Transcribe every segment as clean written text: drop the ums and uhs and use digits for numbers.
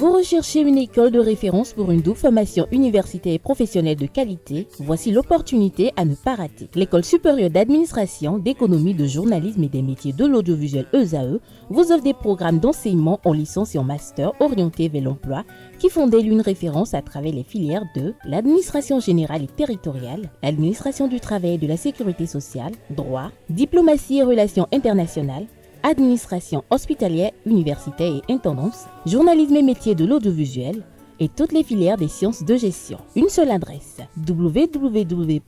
Vous recherchez une école de référence pour une double formation universitaire et professionnelle de qualité? Voici l'opportunité à ne pas rater. L'École supérieure d'administration, d'économie, de journalisme et des métiers de l'audiovisuel ESAE vous offre des programmes d'enseignement en licence et en master orientés vers l'emploi qui font d'elle une référence à travers les filières de l'administration générale et territoriale, l'administration du travail et de la sécurité sociale, droit, diplomatie et relations internationales, administration hospitalière, universitaire et intendance, journalisme et métiers de l'audiovisuel et toutes les filières des sciences de gestion. Une seule adresse, www.esae.bj.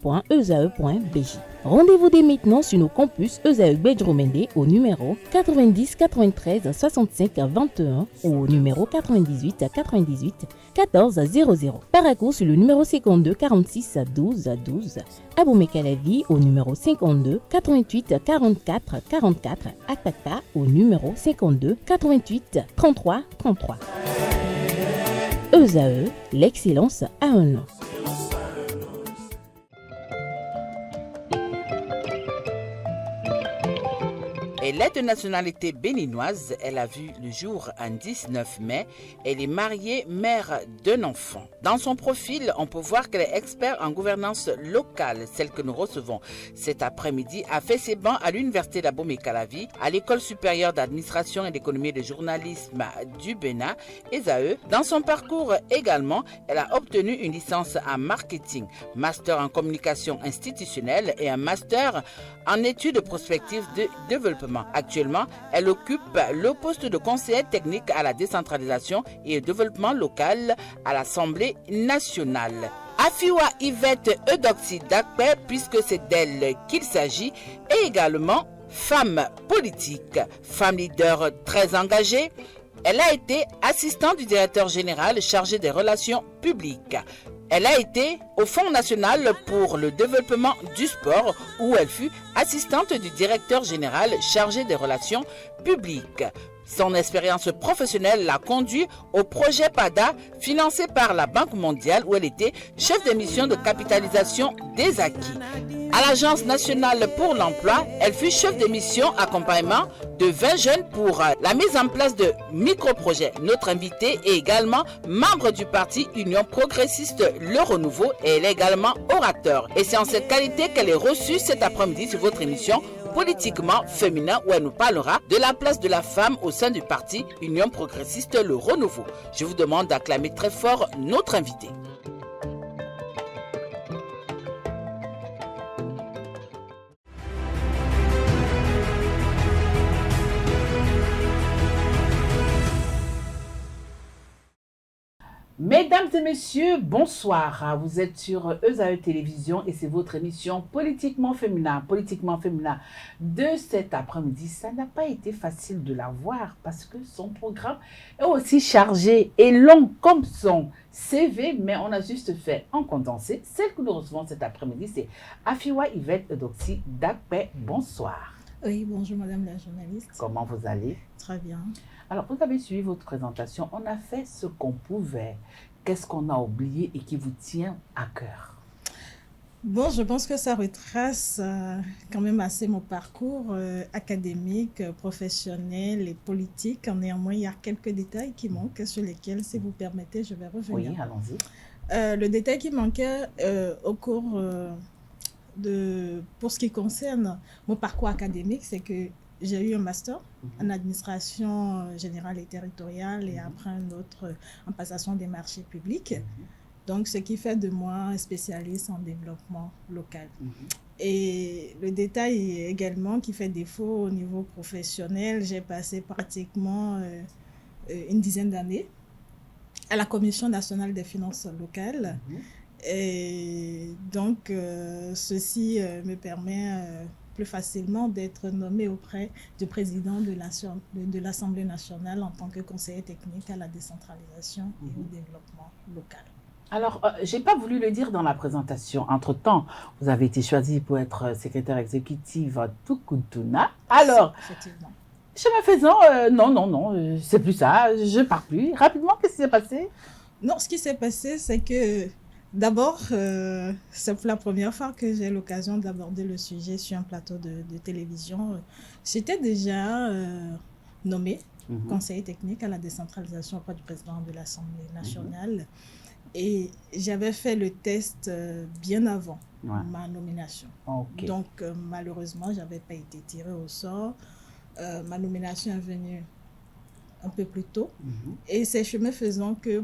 Rendez-vous dès maintenant sur nos campus ESAE Bedjromende au numéro 90 93 65 21 ou au numéro 98 98 14 00. Paracourt sur le numéro 52 46 12 12. Aboumé-Calavi au numéro 52 88 44 44. Akpaka au numéro 52 88 33 33. ESAE, l'excellence à un nom. Elle est de nationalité béninoise, elle a vu le jour un 19 mai, elle est mariée, mère d'un enfant. Dans son profil, on peut voir qu'elle est experte en gouvernance locale, celle que nous recevons cet après-midi, a fait ses bancs à l'université d'Abomey-Calavi, à l'école supérieure d'administration et d'économie et de journalisme du Bénin, ESAE. Dans son parcours également, elle a obtenu une licence en marketing, master en communication institutionnelle et un master en études prospectives de développement. Actuellement, elle occupe le poste de conseillère technique à la décentralisation et au développement local à l'Assemblée nationale. Afiwa Yvette Eudoxie Dakpe, puisque c'est d'elle qu'il s'agit, est également femme politique, femme leader très engagée. Elle a été assistante du directeur général chargé des relations publiques. Elle a été au Fonds national pour le développement du sport où elle fut assistante du directeur général chargé des relations publiques. Son expérience professionnelle l'a conduit au projet PADA financé par la Banque mondiale où elle était chef de mission de capitalisation des acquis. À l'Agence nationale pour l'emploi, elle fut chef de mission accompagnement de 20 jeunes pour la mise en place de micro-projets. Notre invitée est également membre du parti Union progressiste Le Renouveau et elle est également orateur. Et c'est en cette qualité qu'elle est reçue cet après-midi sur votre émission Politiquement féminin où elle nous parlera de la place de la femme au sein du parti Union progressiste Le Renouveau. Je vous demande d'acclamer très fort notre invitée. Mesdames et messieurs, bonsoir. Vous êtes sur ESAE Télévision et c'est votre émission Politiquement féminin. Politiquement féminin de cet après-midi. Ça n'a pas été facile de la voir parce que son programme est aussi chargé et long comme son CV, mais on a juste fait en condensé. Celle que nous recevons cet après-midi, c'est Afiwa Yvette Eudoxie Dakpe. Bonsoir. Oui, bonjour madame la journaliste. Comment vous allez? Très bien. Alors, vous avez suivi votre présentation. On a fait ce qu'on pouvait. Qu'est-ce qu'on a oublié et qui vous tient à cœur? Bon, je pense que ça retrace quand même assez mon parcours académique, professionnel et politique. Néanmoins, il y a quelques détails qui manquent sur lesquels, si vous permettez, je vais revenir. Oui, allons-y. Le détail qui manquait au cours pour ce qui concerne mon parcours académique, c'est que j'ai eu un master en administration générale et territoriale et après un autre en passation des marchés publics. Donc, ce qui fait de moi un spécialiste en développement local. Et le détail également qui fait défaut au niveau professionnel, j'ai passé pratiquement une dizaine d'années à la Commission nationale des finances locales. Et donc, ceci me permet plus facilement d'être nommé auprès du président de l'Assemblée nationale en tant que conseiller technique à la décentralisation et au développement local. Alors, je n'ai pas voulu le dire dans la présentation. Entre-temps, vous avez été choisie pour être secrétaire exécutive à Tukuntuna. Alors, effectivement. Chemin faisant, non, c'est plus ça, je ne pars plus. Rapidement, qu'est-ce qui s'est passé? Non, ce qui s'est passé, c'est que d'abord, c'est la première fois que j'ai l'occasion d'aborder le sujet sur un plateau de télévision. J'étais déjà nommée conseiller technique à la décentralisation auprès du président de l'Assemblée nationale. Et j'avais fait le test bien avant ma nomination. Donc, malheureusement, je n'avais pas été tirée au sort. Ma nomination est venue un peu plus tôt. Et c'est chemin faisant que,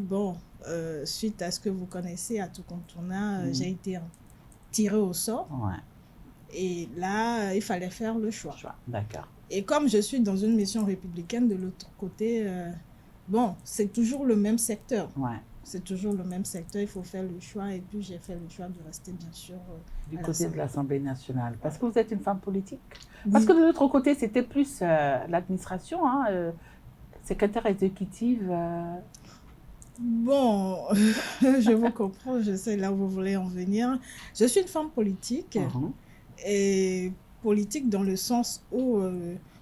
suite à ce que vous connaissez, à tout contournant, j'ai été tirée au sort. Et là, il fallait faire le choix. D'accord. Et comme je suis dans une mission républicaine, de l'autre côté, c'est toujours le même secteur. C'est toujours le même secteur, il faut faire le choix. Et puis, j'ai fait le choix de rester, bien sûr, du côté de l'Assemblée nationale. Parce que vous êtes une femme politique. Parce que de l'autre côté, c'était plus l'administration, secrétaire exécutive. Je vous comprends, je sais là où vous voulez en venir. Je suis une femme politique. Et politique dans le sens où,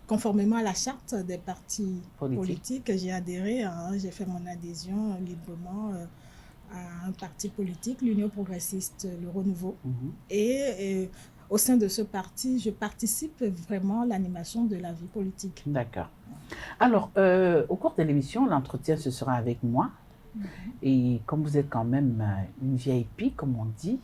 conformément à la charte des partis politiques, j'ai adhéré, j'ai fait mon adhésion librement à un parti politique, l'Union progressiste, le Renouveau. Et au sein de ce parti, je participe vraiment à l'animation de la vie politique. D'accord. Alors, au cours de l'émission, l'entretien, ce sera avec moi. Et comme vous êtes quand même une VIP, comme on dit,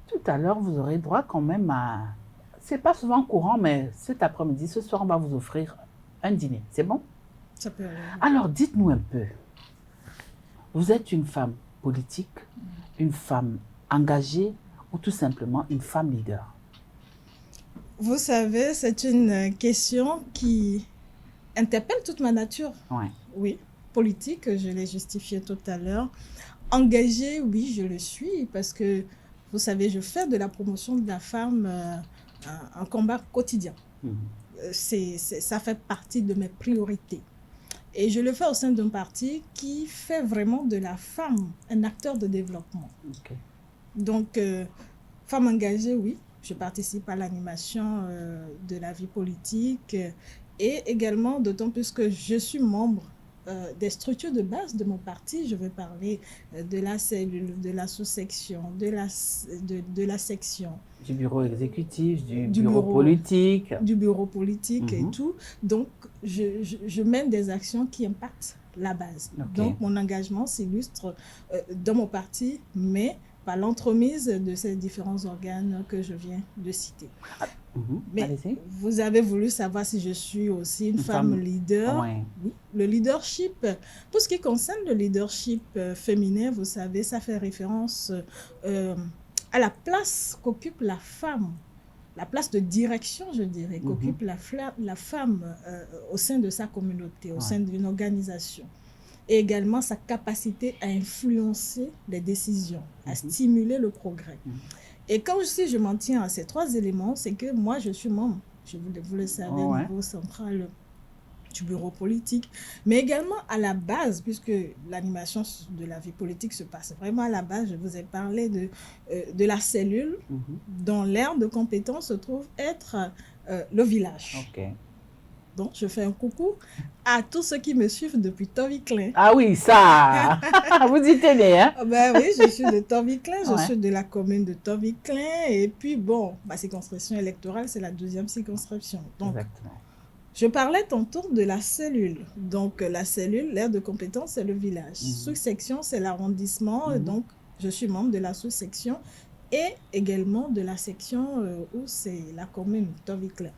tout à l'heure, vous aurez droit quand même à... C'est pas souvent courant, mais cet après-midi, ce soir, on va vous offrir un dîner. C'est bon? Ça peut aller. Alors, dites-nous un peu. Vous êtes une femme politique, une femme engagée ou tout simplement une femme leader? Vous savez, c'est une question qui interpelle toute ma nature. Oui, politique, je l'ai justifié tout à l'heure. Engagée, oui, je le suis parce que, vous savez, je fais de la promotion de la femme un combat quotidien. Ça fait partie de mes priorités. Et je le fais au sein d'un parti qui fait vraiment de la femme un acteur de développement. Donc, femme engagée, oui. Je participe à l'animation de la vie politique et également, d'autant plus que je suis membre des structures de base de mon parti. Je veux parler de la cellule, de la sous-section, de la section. Du bureau exécutif, du bureau politique. Du bureau politique et tout. Donc, je mène des actions qui impactent la base. Donc, mon engagement s'illustre dans mon parti, mais par l'entremise de ces différents organes que je viens de citer. Mais vous avez voulu savoir si je suis aussi une femme leader. Oui, le leadership, pour ce qui concerne le leadership féminin, vous savez, ça fait référence à la place qu'occupe la femme, la place de direction, je dirais, qu'occupe la femme au sein de sa communauté, au sein d'une organisation. Et également sa capacité à influencer les décisions, à stimuler le progrès. Et quand je m'en tiens à ces trois éléments, c'est que moi, je suis membre, vous le savez, au niveau central du bureau politique, mais également à la base, puisque l'animation de la vie politique se passe vraiment à la base. Je vous ai parlé de la cellule dont l'aire de compétence se trouve être le village. Donc, je fais un coucou à tous ceux qui me suivent depuis Toviclin. Ah oui, ça vous y tenez, hein? Oui, je suis de Toviclin, je suis de la commune de Toviclin. Et puis, ma circonscription électorale, c'est la 2e circonscription. Donc, exactement. Je parlais tantôt de la cellule. Donc, la cellule, l'aire de compétence, c'est le village. Sous-section, c'est l'arrondissement. Donc, je suis membre de la sous-section et également de la section où c'est la commune Toviclin.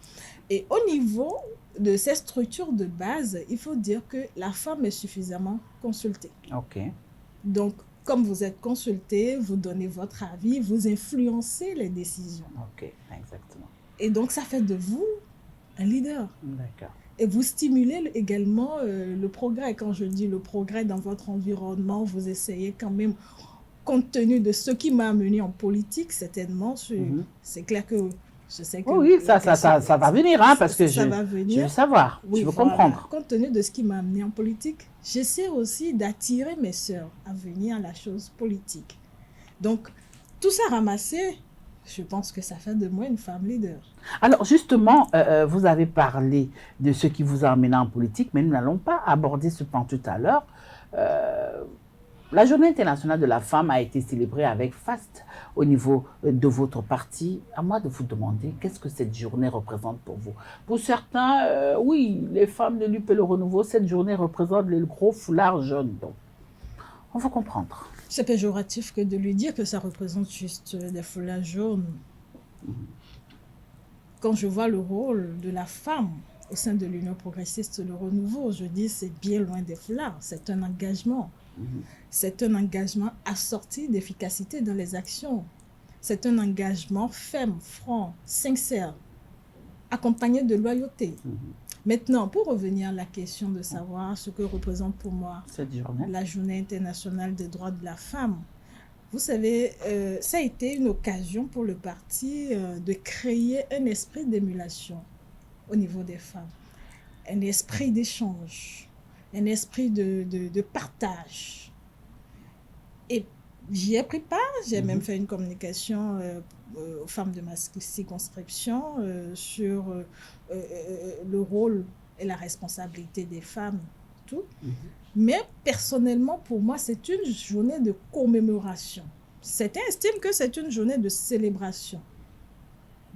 Et au niveau de ces structures de base, il faut dire que la femme est suffisamment consultée. Donc, comme vous êtes consultée, vous donnez votre avis, vous influencez les décisions. Exactement. Et donc, ça fait de vous un leader. D'accord. Et vous stimulez également le progrès. Quand je dis le progrès dans votre environnement, vous essayez quand même, compte tenu de ce qui m'a amené en politique, certainement, c'est clair que je sais que... Oui, ça va venir, parce que je veux savoir, je veux comprendre. Compte tenu de ce qui m'a amené en politique, j'essaie aussi d'attirer mes sœurs à venir à la chose politique. Donc, tout ça ramassé, je pense que ça fait de moi une femme leader. Alors, justement, vous avez parlé de ce qui vous a amené en politique, mais nous n'allons pas aborder ce point tout à l'heure. La Journée internationale de la femme a été célébrée avec faste au niveau de votre parti. À moi de vous demander, qu'est-ce que cette journée représente pour vous? Pour certains, oui, les femmes de l'UP Le Renouveau, cette journée représente le gros foulard jaune. Donc, on va comprendre. C'est péjoratif que de lui dire que ça représente juste des foulards jaunes. Quand je vois le rôle de la femme au sein de l'Union progressiste Le Renouveau, je dis c'est bien loin des foulards, c'est un engagement. C'est un engagement assorti d'efficacité dans les actions. C'est un engagement ferme, franc, sincère, accompagné de loyauté. Maintenant, pour revenir à la question de savoir ce que représente pour moi cette journée, la Journée internationale des droits de la femme, vous savez, ça a été une occasion pour le parti de créer un esprit d'émulation au niveau des femmes, un esprit d'échange, un esprit de partage. Et j'y ai pris part, j'ai même fait une communication aux femmes de ma circonscription sur le rôle et la responsabilité des femmes, tout. Mais personnellement, pour moi, c'est une journée de commémoration. Certains estiment que c'est une journée de célébration.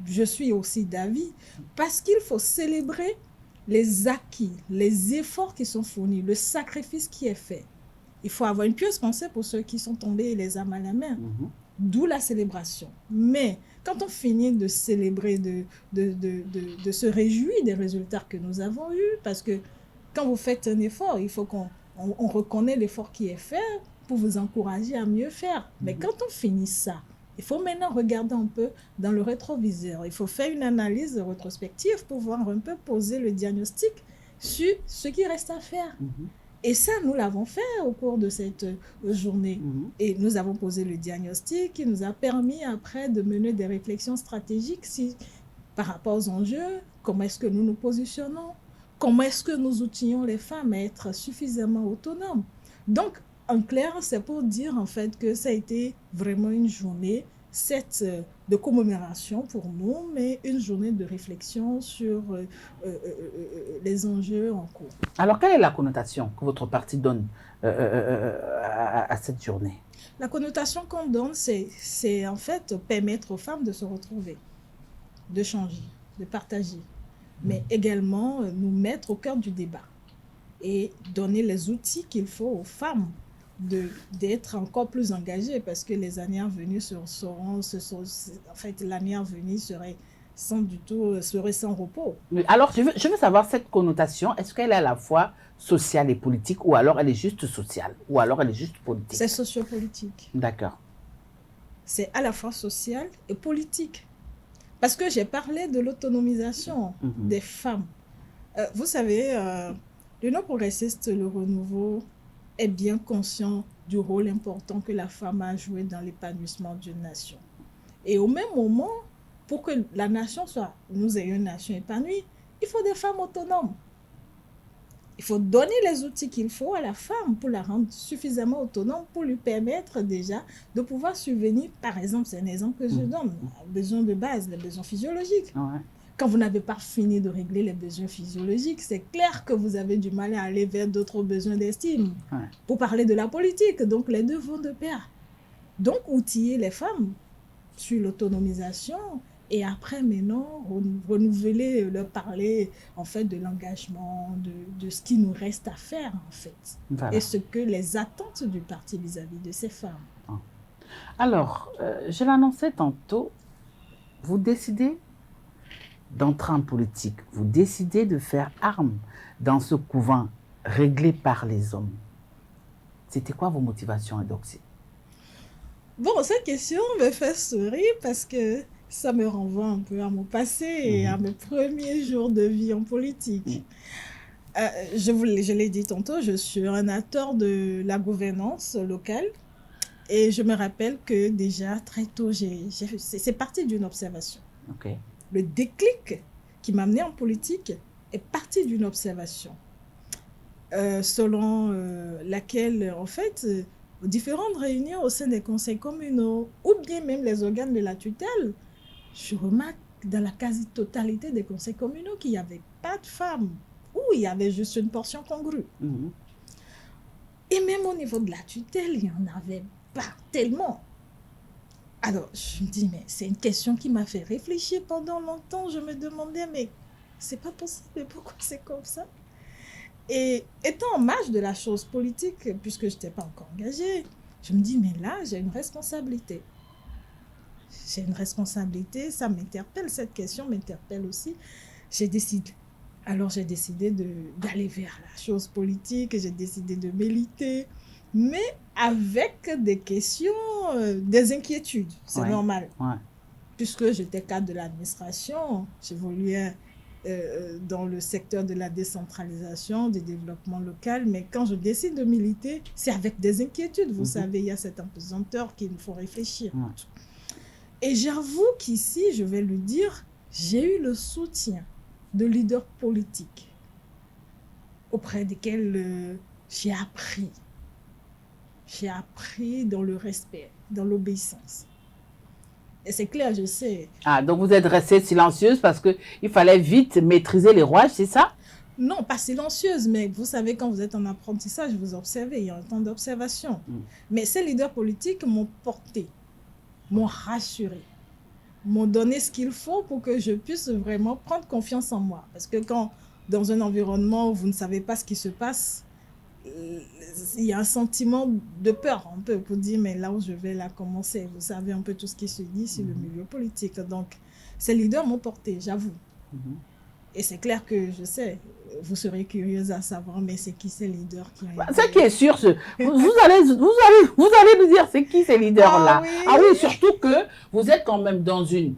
Je suis aussi d'avis parce qu'il faut célébrer les acquis, les efforts qui sont fournis, le sacrifice qui est fait. Il faut avoir une pieuse pensée pour ceux qui sont tombés les âmes à la main. D'où la célébration. Mais quand on finit de célébrer, de se réjouir des résultats que nous avons eus, parce que quand vous faites un effort, il faut qu'on reconnaisse l'effort qui est fait pour vous encourager à mieux faire. Mais quand on finit ça, il faut maintenant regarder un peu dans le rétroviseur. Il faut faire une analyse rétrospective pour pouvoir un peu poser le diagnostic sur ce qui reste à faire. Et ça, nous l'avons fait au cours de cette journée. Et nous avons posé le diagnostic qui nous a permis après de mener des réflexions stratégiques par rapport aux enjeux, comment est-ce que nous nous positionnons, comment est-ce que nous outillons les femmes à être suffisamment autonomes. Donc, en clair, c'est pour dire en fait que ça a été vraiment une journée, certes de commémoration pour nous, mais une journée de réflexion sur les enjeux en cours. Alors, quelle est la connotation que votre parti donne à cette journée? La connotation qu'on donne, c'est en fait permettre aux femmes de se retrouver, de changer, de partager, mais également nous mettre au cœur du débat et donner les outils qu'il faut aux femmes d'être encore plus engagées, parce que les années à venir l'année à venir serait sans repos. Alors, je veux savoir cette connotation, est-ce qu'elle est à la fois sociale et politique, ou alors elle est juste sociale, ou alors elle est juste politique? C'est sociopolitique. D'accord. C'est à la fois social et politique. Parce que j'ai parlé de l'autonomisation des femmes. Vous savez, l'Union progressiste, Le Renouveau, est bien conscient du rôle important que la femme a joué dans l'épanouissement d'une nation. Et au même moment, pour que la nation nous ayons une nation épanouie, il faut des femmes autonomes. Il faut donner les outils qu'il faut à la femme pour la rendre suffisamment autonome, pour lui permettre déjà de pouvoir subvenir, par exemple, c'est un exemple que je donne, aux besoins de base, les besoins physiologiques. Quand vous n'avez pas fini de régler les besoins physiologiques, c'est clair que vous avez du mal à aller vers d'autres besoins d'estime. Pour parler de la politique, donc les deux vont de pair. Donc, outiller les femmes sur l'autonomisation et après, maintenant, renouveler, leur parler en fait de l'engagement, de ce qui nous reste à faire en fait. Et ce que les attentes du parti vis-à-vis de ces femmes. Alors, je l'annonçais tantôt, vous décidez d'entrer en politique, vous décidez de faire arme dans ce couvent réglé par les hommes. C'était quoi vos motivations, Eudoxie? Bon, cette question me fait sourire parce que ça me renvoie un peu à mon passé et à mes premiers jours de vie en politique. Je l'ai dit tantôt, je suis un acteur de la gouvernance locale et je me rappelle que déjà très tôt, c'est parti d'une observation. Le déclic qui m'a amené en politique est parti d'une observation selon laquelle, en fait, aux différentes réunions au sein des conseils communaux ou bien même les organes de la tutelle, je remarque dans la quasi-totalité des conseils communaux qu'il n'y avait pas de femmes ou il y avait juste une portion congrue. Et même au niveau de la tutelle, il n'y en avait pas tellement. Alors, je me dis, mais c'est une question qui m'a fait réfléchir pendant longtemps. Je me demandais, mais c'est pas possible, pourquoi c'est comme ça? Et étant en marge de la chose politique, puisque je n'étais pas encore engagée, je me dis, mais là, j'ai une responsabilité. J'ai une responsabilité, ça m'interpelle, cette question m'interpelle aussi. J'ai décidé d'aller vers la chose politique, j'ai décidé de militer, mais avec des questions, des inquiétudes, c'est normal. Puisque j'étais cadre de l'administration, j'évoluais dans le secteur de la décentralisation, du développement local, mais quand je décide de militer, c'est avec des inquiétudes. Vous savez, il y a cette apesanteur qu'il nous faut réfléchir. Et j'avoue qu'ici, je vais le dire, j'ai eu le soutien de leaders politiques auprès desquels j'ai appris. J'ai appris dans le respect, dans l'obéissance. Et c'est clair, je sais. Ah, donc vous êtes restée silencieuse parce qu'il fallait vite maîtriser les rouages, c'est ça? Non, pas silencieuse, mais vous savez, quand vous êtes en apprentissage, vous observez, il y a un temps d'observation. Mais ces leaders politiques m'ont porté, m'ont rassuré, m'ont donné ce qu'il faut pour que je puisse vraiment prendre confiance en moi. Parce que quand, dans un environnement où vous ne savez pas ce qui se passe, il y a un sentiment de peur un peu pour dire, mais là où je vais là commencer, vous savez un peu tout ce qui se dit sur le milieu politique. Donc, ces leaders m'ont porté, j'avoue. Et c'est clair que je sais, vous serez curieuse à savoir, mais c'est qui ces leaders qui ont été... Ce qui est sûr, vous allez nous dire c'est qui ces leaders-là. Ah oui, surtout que vous êtes quand même dans une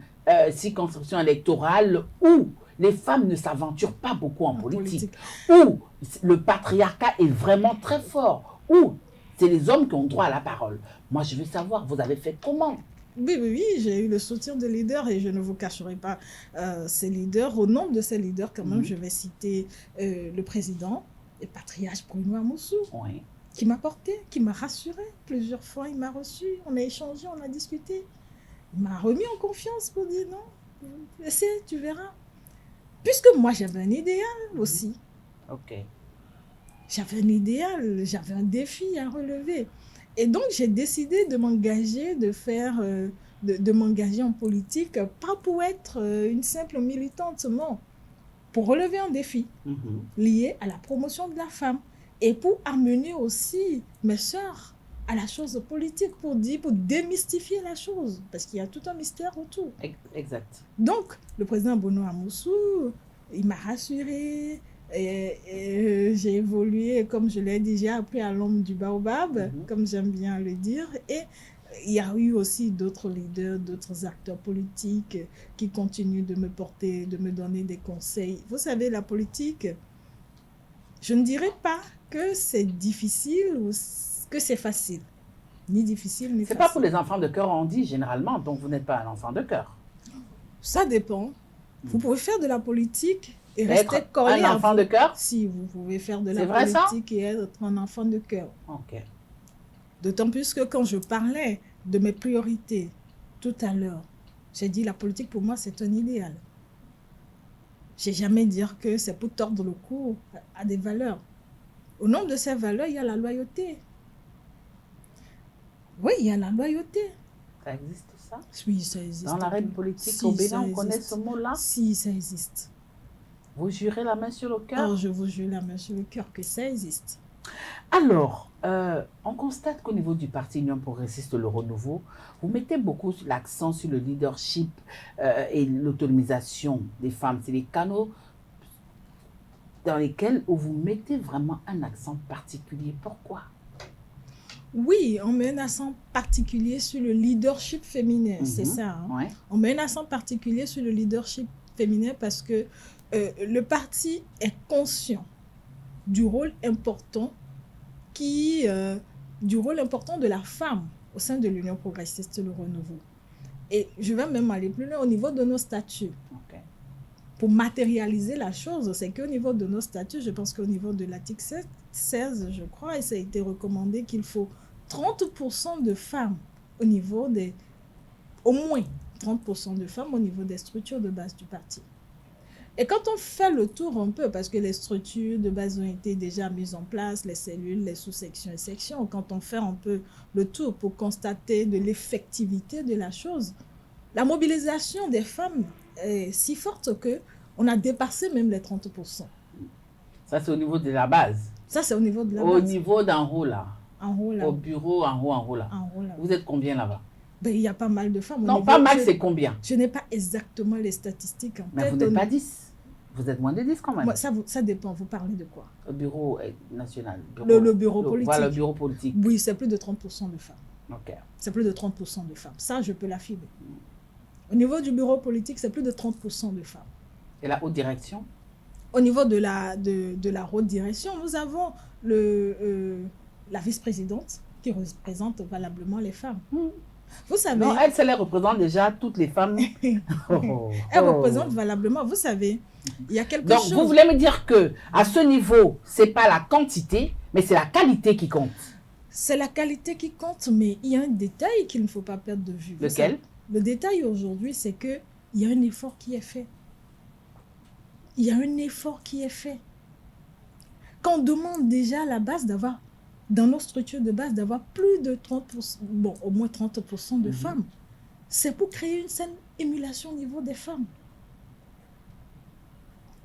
circonscription électorale où les femmes ne s'aventurent pas beaucoup en politique, où le patriarcat est vraiment très fort, où c'est les hommes qui ont droit à la parole. Moi, je veux savoir, vous avez fait comment? Oui, j'ai eu le soutien de leaders et je ne vous cacherai pas ces leaders. Au nombre de ces leaders, quand même, je vais citer le président, le patriarche Bruno Amoussou, qui m'a porté, qui m'a rassuré. Plusieurs fois, il m'a reçu, on a échangé, on a discuté. Il m'a remis en confiance pour dire non, essaie, tu verras. Puisque moi, j'avais un idéal aussi. J'avais un idéal, j'avais un défi à relever. Et donc, j'ai décidé de m'engager, de m'engager en politique, pas pour être une simple militante, non, pour relever un défi lié à la promotion de la femme et pour amener aussi mes sœurs à la chose politique, pour démystifier la chose, parce qu'il y a tout un mystère autour. Exact. Donc, le président Bruno Amoussou, il m'a rassurée. Et j'ai évolué, comme je l'ai dit, j'ai appris à l'ombre du baobab, comme j'aime bien le dire. Et il y a eu aussi d'autres leaders, d'autres acteurs politiques qui continuent de me porter, de me donner des conseils. Vous savez, la politique, je ne dirais pas que c'est difficile ou que c'est facile. Ni difficile, ni facile. C'est pas pour les enfants de cœur, on dit généralement, donc vous n'êtes pas un enfant de cœur. Ça dépend. Vous pouvez faire de la politique et rester collé un enfant de cœur? Si, vous pouvez faire de la politique et être un enfant de cœur. D'autant plus que quand je parlais de mes priorités tout à l'heure, j'ai dit la politique pour moi c'est un idéal. Je n'ai jamais dit que c'est pour tordre le cou à des valeurs. Au nombre de ces valeurs, il y a la loyauté. Oui, il y a la loyauté. Ça existe ça? Oui, ça existe. Dans l'arène politique au Bénin, on connaît ce mot-là? Si, ça existe. Vous jurez la main sur le cœur? Oh, je vous jure la main sur le cœur que ça existe. Alors, on constate qu'au niveau du Parti Union progressiste Le Renouveau, vous mettez beaucoup l'accent sur le leadership et l'autonomisation des femmes. C'est les canaux dans lesquels vous mettez vraiment un accent particulier. Pourquoi? Oui, on met un accent particulier sur le leadership féminin, c'est ça. Hein? On met un accent particulier sur le leadership féminin parce que le parti est conscient du rôle important de la femme au sein de l'Union progressiste Le Renouveau. Et je vais même aller plus loin au niveau de nos statuts. Pour matérialiser la chose, c'est qu'au niveau de nos statuts, je pense qu'au niveau de l'article 16, je crois, et ça a été recommandé qu'il faut 30% de femmes au niveau au moins 30% de femmes au niveau des structures de base du parti. Et quand on fait le tour un peu, parce que les structures de base ont été déjà mises en place, les cellules, les sous-sections et sections, quand on fait un peu le tour pour constater de l'effectivité de la chose, la mobilisation des femmes est si forte qu'on a dépassé même les 30%. Ça, c'est au niveau de la base. Ça, c'est au niveau de la Au base. niveau d'en haut, là. En haut, là. Au bureau, en haut, là. En haut, là. Vous êtes combien là-bas? Ben, il y a pas mal de femmes. Non, pas mal, c'est combien? Je n'ai pas exactement les statistiques en tête. Mais vous n'êtes pas 10. Vous êtes moins de 10 quand même. Moi, ça dépend. Vous parlez de quoi? Le bureau national. Le bureau politique. Voilà, le bureau politique. Oui, c'est plus de 30% de femmes. Ok. C'est plus de 30% de femmes. Ça, je peux l'affirmer. Au niveau du bureau politique, c'est plus de 30% de femmes. Et la haute direction? Au niveau de la haute direction, nous avons la vice-présidente qui représente valablement les femmes. Vous savez... Non, elle les représente déjà toutes les femmes. Elle représente valablement. Vous savez, il y a quelque chose... Donc, vous voulez me dire que à ce niveau, c'est pas la quantité, mais c'est la qualité qui compte. C'est la qualité qui compte, mais il y a un détail qu'il ne faut pas perdre de vue. Lequel? Le détail aujourd'hui, c'est qu'il y a un effort qui est fait. Il y a un effort qui est fait. Quand on demande déjà à la base d'avoir, dans nos structures de base, d'avoir plus de 30%, bon, au moins 30% de femmes, c'est pour créer une saine émulation au niveau des femmes.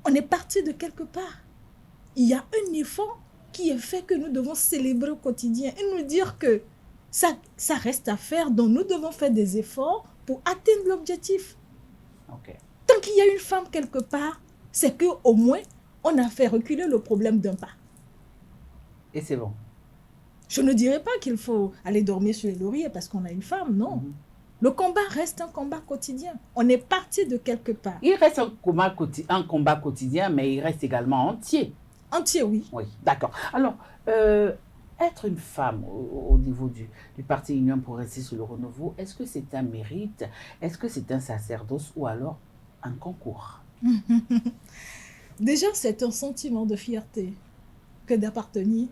On est parti de quelque part. Il y a un effort qui est fait que nous devons célébrer au quotidien et nous dire que ça reste à faire, donc nous devons faire des efforts pour atteindre l'objectif. Okay. Tant qu'il y a une femme quelque part, c'est qu'au moins, on a fait reculer le problème d'un pas. Et c'est bon. Je ne dirais pas qu'il faut aller dormir sur les lauriers parce qu'on a une femme, non. Le combat reste un combat quotidien. On est parti de quelque part. Il reste un combat quotidien, mais il reste également entier. Entier, oui. Oui, d'accord. Alors, être une femme au niveau du Parti Union Progressiste sur le Renouveau, est-ce que c'est un mérite? Est-ce que c'est un sacerdoce ou alors un concours? Déjà, c'est un sentiment de fierté que d'appartenir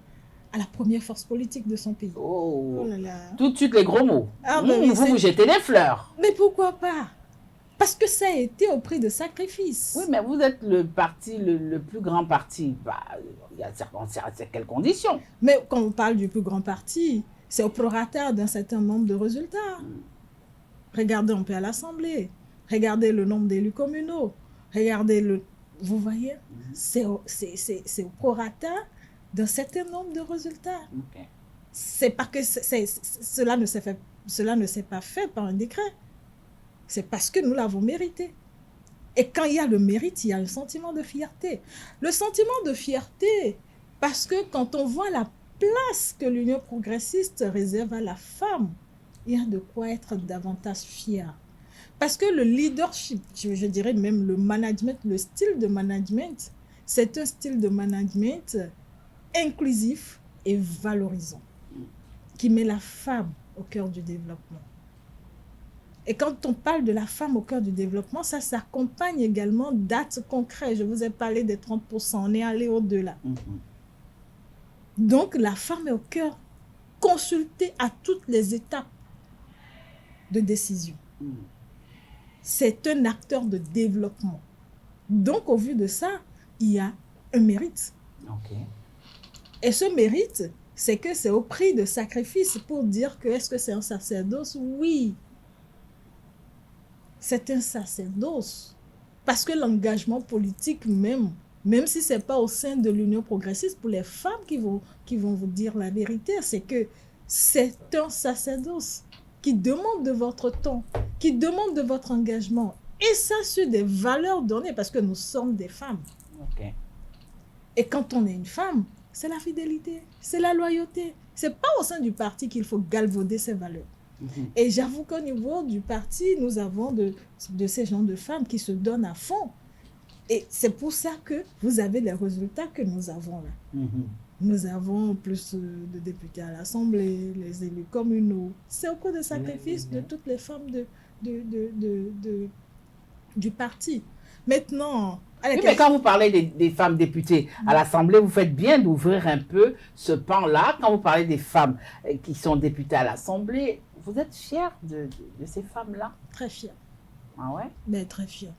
à la première force politique de son pays. Oh là là. Tout de suite les gros mots. Ah, ben oui, vous jetez des fleurs. Mais pourquoi pas? Parce que ça a été au prix de sacrifices. Oui, mais vous êtes le parti, le plus grand parti. Bah, il y a quelles conditions? Mais quand on parle du plus grand parti, c'est au prorata d'un certain nombre de résultats. Regardez un peu à l'Assemblée. Regardez le nombre d'élus communaux. Regardez le... Vous voyez, c'est au prorata d'un certain nombre de résultats. Okay. C'est parce que cela ne s'est pas fait par un décret. C'est parce que nous l'avons mérité. Et quand il y a le mérite, il y a un sentiment de fierté. Le sentiment de fierté, parce que quand on voit la place que l'Union progressiste réserve à la femme, il y a de quoi être davantage fier. Parce que le leadership, je dirais même le management, le style de management, c'est un style de management inclusif et valorisant, qui met la femme au cœur du développement. Et quand on parle de la femme au cœur du développement, ça s'accompagne également d'actes concrets. Je vous ai parlé des 30%, on est allé au-delà. Donc la femme est au cœur, consultée à toutes les étapes de décision. C'est un acteur de développement. Donc au vu de ça, il y a un mérite. Okay. Et ce mérite, c'est que c'est au prix de sacrifice pour dire que est-ce que c'est un sacerdoce? Oui. C'est un sacerdoce. Parce que l'engagement politique même si ce n'est pas au sein de l'Union progressiste, pour les femmes qui vont vous dire la vérité, c'est que c'est un sacerdoce qui demande de votre temps, qui demande de votre engagement. Et ça sur des valeurs données, parce que nous sommes des femmes. Okay. Et quand on est une femme, c'est la fidélité, c'est la loyauté. Ce n'est pas au sein du parti qu'il faut galvauder ces valeurs. Et j'avoue qu'au niveau du parti, nous avons de ces gens de femmes qui se donnent à fond. Et c'est pour ça que vous avez les résultats que nous avons là. Nous avons plus de députés à l'Assemblée, les élus communaux. C'est au cours de sacrifices de toutes les femmes du parti. Maintenant... Oui, mais quand vous parlez des femmes députées à l'Assemblée, vous faites bien d'ouvrir un peu ce pan-là. Quand vous parlez des femmes qui sont députées à l'Assemblée, vous êtes fière de ces femmes-là? Très fière. Ah ouais? Mais très fière.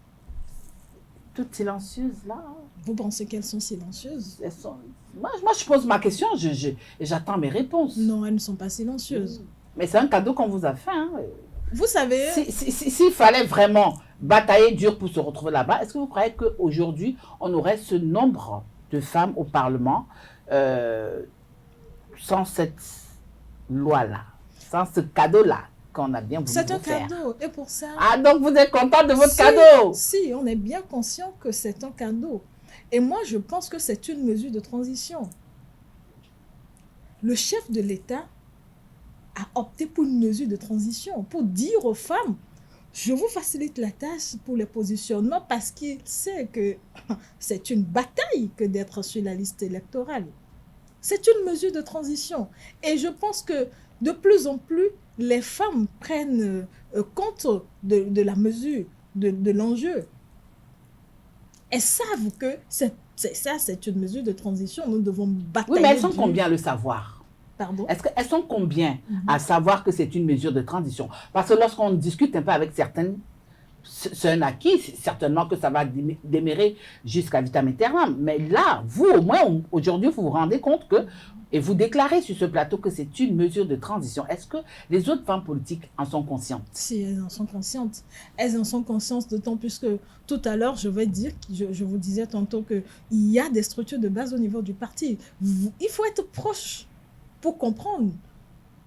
Toutes silencieuses, là. Vous pensez qu'elles sont silencieuses? Elles sont... moi, je pose ma question, et j'attends mes réponses. Non, elles ne sont pas silencieuses. Mais c'est un cadeau qu'on vous a fait. Hein. Vous savez... S'il fallait vraiment batailler dur pour se retrouver là-bas, est-ce que vous croyez qu'aujourd'hui, on aurait ce nombre de femmes au Parlement sans cette loi-là, sans ce cadeau-là qu'on a bien voulu C'est un vous faire? cadeau. Et pour ça... Ah, donc vous êtes content de votre cadeau? Si, on est bien conscient que c'est un cadeau. Et moi, je pense que c'est une mesure de transition. Le chef de l'État a opté pour une mesure de transition, pour dire aux femmes, je vous facilite la tâche pour les positionnements parce qu'il sait que c'est une bataille que d'être sur la liste électorale. C'est une mesure de transition. Et je pense que de plus en plus, les femmes prennent compte de la mesure, de l'enjeu. Elles savent que c'est une mesure de transition. Nous devons batailler. Oui, mais elles sont combien à le savoir? Pardon? Est-ce qu'elles sont combien à savoir que c'est une mesure de transition? Parce que lorsqu'on discute un peu avec certaines, c'est un acquis, certainement que ça va démarrer jusqu'à vitam aeternam. Mais là, vous, au moins, aujourd'hui, vous vous rendez compte que, et vous déclarez sur ce plateau que c'est une mesure de transition. Est-ce que les autres femmes politiques en sont conscientes? Si, elles en sont conscientes. Elles en sont conscientes, d'autant plus que tout à l'heure, je vous disais tantôt qu'il y a des structures de base au niveau du parti. Il faut être proche pour comprendre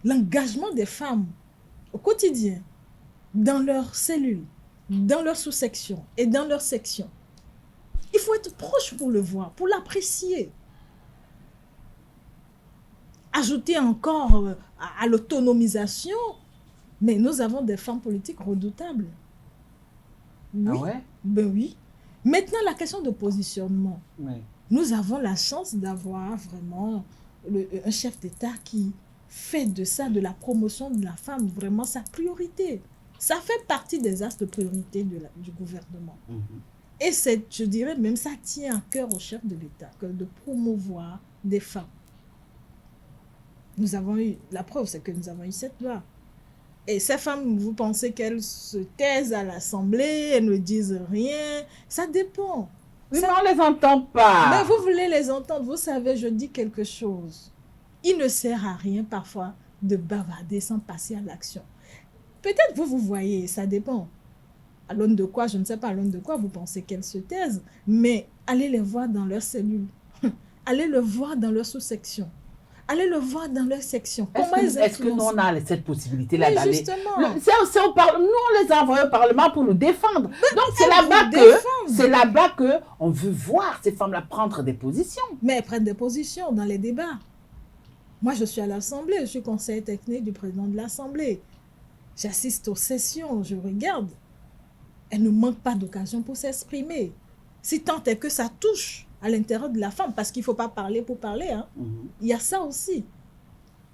l'engagement des femmes au quotidien, dans leurs cellules, dans leurs sous-sections et dans leurs sections. Il faut être proche pour le voir, pour l'apprécier. Ajouter encore à l'autonomisation, mais nous avons des femmes politiques redoutables. Oui, Ah ouais? ben oui. Maintenant, la question de positionnement. Oui. Nous avons la chance d'avoir vraiment un chef d'État qui fait de ça, de la promotion de la femme, vraiment sa priorité. Ça fait partie des axes de priorité du gouvernement. Et je dirais même, ça tient à cœur au chef de l'État de promouvoir des femmes. Nous avons eu, la preuve, c'est que nous avons eu cette loi. Et ces femmes, vous pensez qu'elles se taisent à l'Assemblée, elles ne disent rien, ça dépend. Oui, mais on ne les entend pas. Mais vous voulez les entendre, vous savez, je dis quelque chose. Il ne sert à rien parfois de bavarder sans passer à l'action. Peut-être vous voyez, ça dépend. À l'aune de quoi, je ne sais pas à l'aune de quoi vous pensez qu'elles se taisent, mais allez les voir dans leurs cellules. Allez le voir dans leur sous-section. Allez le voir dans leur section. Est-ce que nous, on a cette possibilité-là oui, d'aller... justement. Nous, on les a envoyés au Parlement pour nous défendre. Donc, c'est là-bas qu'on veut voir ces femmes-là prendre des positions. Mais elles prennent des positions dans les débats. Moi, je suis à l'Assemblée. Je suis conseiller technique du président de l'Assemblée. J'assiste aux sessions, je regarde. Elles ne manquent pas d'occasion pour s'exprimer. Si tant est que ça touche à l'intérieur de la femme, parce qu'il ne faut pas parler pour parler. Hein. Il y a ça aussi.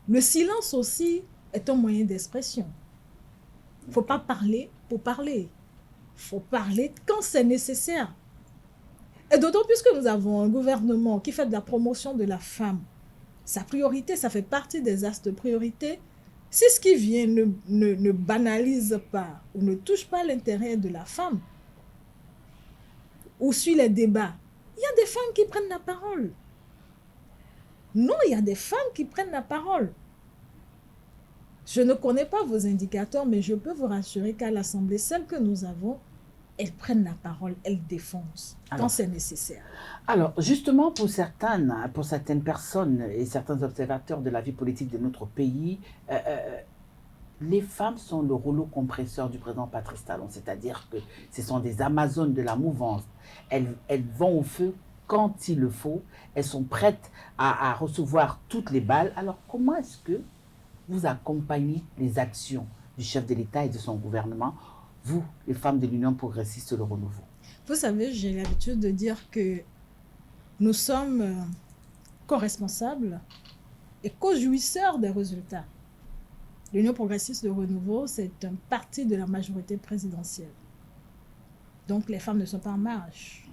Le silence aussi est un moyen d'expression. Il ne faut pas parler pour parler. Il faut parler quand c'est nécessaire. Et d'autant plus que nous avons un gouvernement qui fait de la promotion de la femme. Sa priorité, ça fait partie des axes de priorité. Si ce qui vient ne banalise pas ou ne touche pas l'intérêt de la femme, ou suit les débats, il y a des femmes qui prennent la parole. Non, il y a des femmes qui prennent la parole. Je ne connais pas vos indicateurs, mais je peux vous rassurer qu'à l'Assemblée, celles que nous avons, elles prennent la parole, elles défoncent quand c'est nécessaire. Alors, justement, pour certaines personnes et certains observateurs de la vie politique de notre pays, les femmes sont le rouleau compresseur du président Patrice Talon, c'est-à-dire que ce sont des amazones de la mouvance. Elles vont au feu quand il le faut, elles sont prêtes à recevoir toutes les balles. Alors, comment est-ce que vous accompagnez les actions du chef de l'État et de son gouvernement, vous, les femmes de l'Union progressiste Le Renouveau? Vous savez, j'ai l'habitude de dire que nous sommes co-responsables et co-jouisseurs des résultats. L'Union progressiste Le Renouveau, c'est un parti de la majorité présidentielle. Donc, les femmes ne sont pas en marge.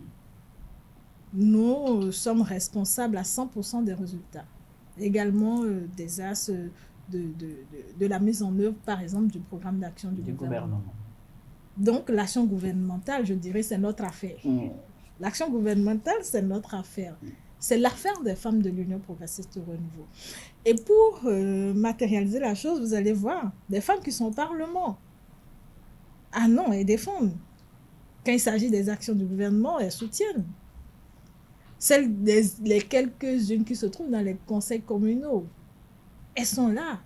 Nous sommes responsables à 100% des résultats. Également des axes de la mise en œuvre, par exemple, du programme d'action du gouvernement. Donc, l'action gouvernementale, je dirais, c'est notre affaire. L'action gouvernementale, c'est notre affaire. C'est l'affaire des femmes de l'Union progressiste au renouveau. Et pour matérialiser la chose, vous allez voir des femmes qui sont au Parlement. Ah non, elles défendent. Quand il s'agit des actions du gouvernement, elles soutiennent. Les quelques-unes qui se trouvent dans les conseils communaux, elles sont là.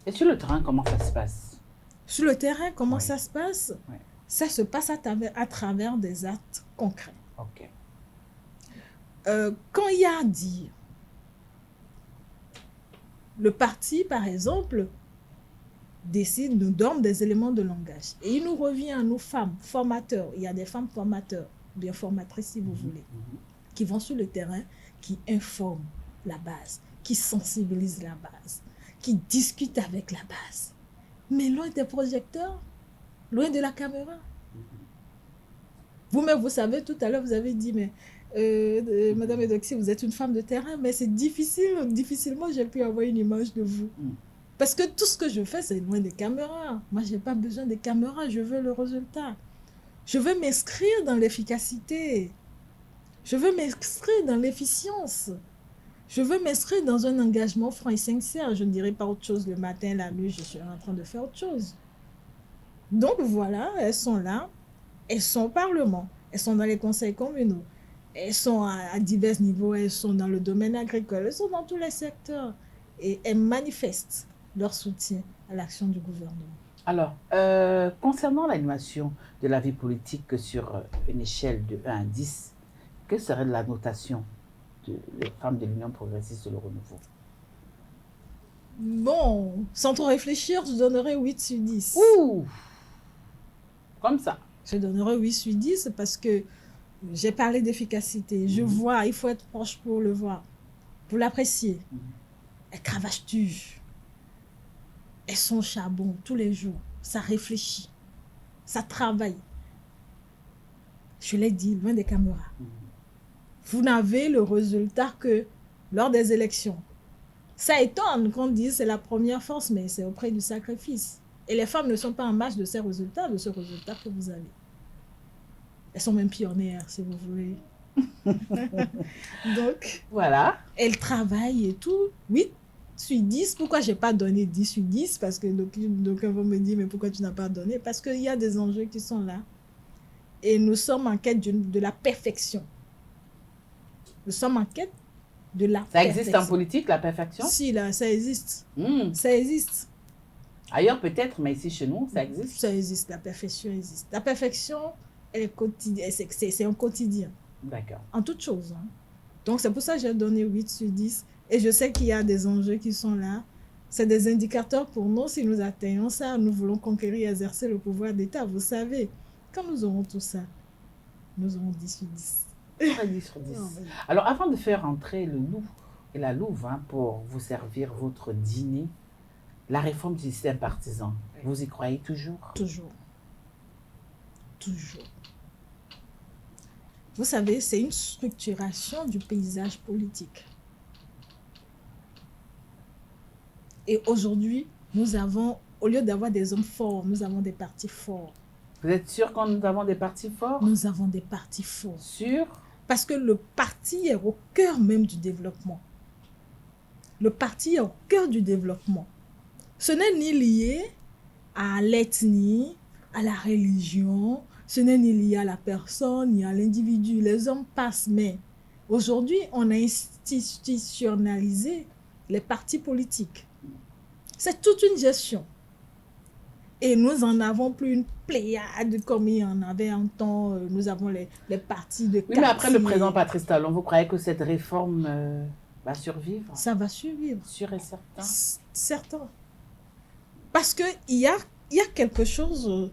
Et sur le terrain, comment ça se passe? Sur le terrain, comment ça se passe? Ça se passe à travers des actes concrets. Ok. Quand il y a à dire, le parti, par exemple, décide, nous donne des éléments de langage. Et il nous revient à nous, femmes, formateurs. Il y a des femmes formateurs, bien formatrices si vous voulez, qui vont sur le terrain, qui informent la base, qui sensibilisent la base, qui discutent avec la base. Mais loin des projecteurs, loin de la caméra. Vous-même, vous savez, tout à l'heure, vous avez dit, mais Madame Edoxy, vous êtes une femme de terrain, mais c'est difficilement j'ai pu avoir une image de vous. Parce que tout ce que je fais, c'est loin des caméras. Moi, je n'ai pas besoin des caméras, je veux le résultat. Je veux m'inscrire dans l'efficacité. Je veux m'inscrire dans l'efficience. Je veux m'inscrire dans un engagement franc et sincère. Je ne dirai pas autre chose le matin, la nuit, je suis en train de faire autre chose. Donc voilà, elles sont là, elles sont au Parlement, elles sont dans les conseils communaux, elles sont à divers niveaux, elles sont dans le domaine agricole, elles sont dans tous les secteurs et elles manifestent leur soutien à l'action du gouvernement. Alors, concernant l'animation de la vie politique sur une échelle de 1 à 10, que serait la notation des femmes de l'Union progressiste de le renouveau? Bon, sans trop réfléchir, je donnerais 8 sur 10. Ouh! Comme ça. Je donnerais 8 sur 10 parce que j'ai parlé d'efficacité. Je vois, il faut être proche pour le voir, pour l'apprécier. Elles cravache du. Elles sont au charbon tous les jours. Ça réfléchit. Ça travaille. Je l'ai dit, loin des caméras. Vous n'avez le résultat que lors des élections. Ça étonne qu'on dise c'est la première force, mais c'est auprès du sacrifice. Et les femmes ne sont pas en marge de ces résultats, de ce résultat que vous avez. Elles sont même pionnières, si vous voulez. Donc, voilà. Elles travaillent et tout. 8 sur 10. Pourquoi je n'ai pas donné 10 sur 10? Parce que d'aucuns vont me dire, mais pourquoi tu n'as pas donné? Parce qu'il y a des enjeux qui sont là. Et nous sommes en quête de la perfection. Nous sommes en quête de la perfection. Ça existe en politique, la perfection? Si, là, ça existe. Ça existe. Ailleurs peut-être, mais ici chez nous, ça existe? Ça existe, la perfection existe. La perfection, elle est quotidienne, c'est un quotidien. D'accord. En toute chose. Hein. Donc, c'est pour ça que j'ai donné 8 sur 10. Et je sais qu'il y a des enjeux qui sont là. C'est des indicateurs pour nous. Si nous atteignons ça, nous voulons conquérir et exercer le pouvoir d'État. Vous savez, quand nous aurons tout ça, nous aurons 10 sur 10. 10 sur 10. Alors, avant de faire entrer le loup et la louve pour vous servir votre dîner, la réforme du système partisan, vous y croyez toujours? Toujours. Toujours. Vous savez, c'est une structuration du paysage politique. Et aujourd'hui, nous avons, au lieu d'avoir des hommes forts, nous avons des partis forts. Vous êtes sûr que nous avons des partis forts? Nous avons des partis forts. Sûr? Parce que le parti est au cœur même du développement. Le parti est au cœur du développement. Ce n'est ni lié à l'ethnie, à la religion, ce n'est ni lié à la personne, ni à l'individu. Les hommes passent, mais aujourd'hui, on a institutionnalisé les partis politiques. C'est toute une gestion. Et nous en avons plus une pléiade comme il y en avait un temps. Nous avons les partis de quartier. Oui, mais après le président Patrice Talon, vous croyez que cette réforme va survivre? Ça va survivre. Sûr et certain? Certain. Parce qu'il y a quelque chose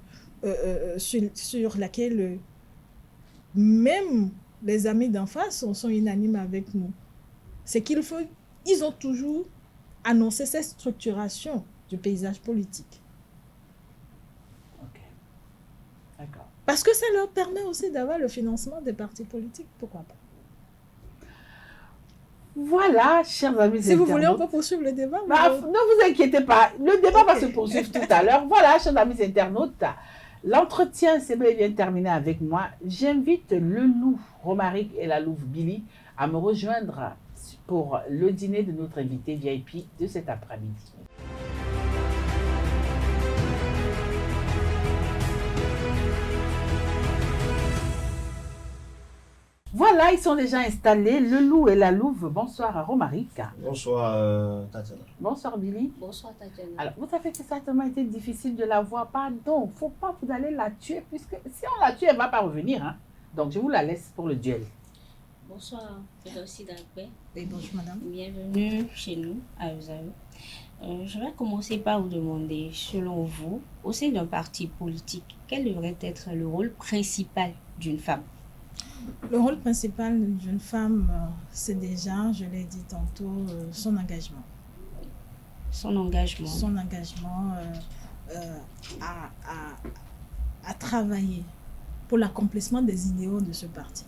sur laquelle même les amis d'en face sont unanimes avec nous. C'est ils ont toujours annoncé cette structuration du paysage politique. Ok. D'accord. Parce que ça leur permet aussi d'avoir le financement des partis politiques. Pourquoi pas? Voilà, chers amis. Si vous voulez, on peut poursuivre le débat. Ne vous inquiétez pas, le débat va se poursuivre tout à l'heure. Voilà, chers amis internautes, L'entretien s'est bel et bien terminé avec moi. J'invite le loup Romaric et la louve Billy à me rejoindre pour le dîner de notre invité VIP de cet après-midi. Voilà, ils sont déjà installés, le loup et la louve. Bonsoir à Romaric. Bonsoir Tatiana. Bonsoir Billy. Bonsoir Tatiana. Alors, vous savez que ça a tellement été difficile de la voir. Pardon, faut pas vous allez la tuer, puisque si on la tue, elle ne va pas revenir. Hein. Donc, je vous la laisse pour le duel. Bonsoir, c'est aussi Dagbe. Oui, bonjour madame. Bienvenue chez nous à Usaï. Je vais commencer par vous demander, selon vous, au sein d'un parti politique, quel devrait être le rôle principal d'une femme? Le rôle principal d'une femme, c'est déjà, je l'ai dit tantôt, son engagement. Son engagement. Son engagement à travailler pour l'accomplissement des idéaux de ce parti.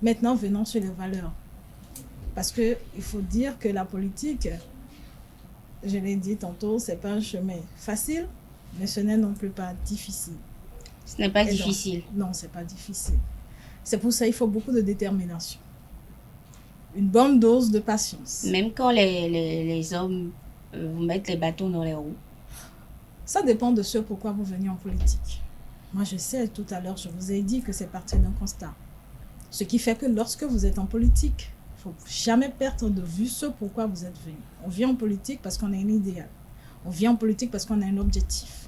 Maintenant, venons sur les valeurs. Parce qu'il faut dire que la politique, je l'ai dit tantôt, ce n'est pas un chemin facile, mais ce n'est non plus pas difficile. Ce n'est pas Et difficile. Donc, non, ce n'est pas difficile. C'est pour ça qu'il faut beaucoup de détermination. Une bonne dose de patience. Même quand les hommes vous mettent les bâtons dans les roues. Ça dépend de ce pourquoi vous venez en politique. Moi, je sais, tout à l'heure, je vous ai dit que c'est parti d'un constat. Ce qui fait que lorsque vous êtes en politique, il ne faut jamais perdre de vue ce pourquoi vous êtes venu. On vient en politique parce qu'on a un idéal. On vient en politique parce qu'on a un objectif.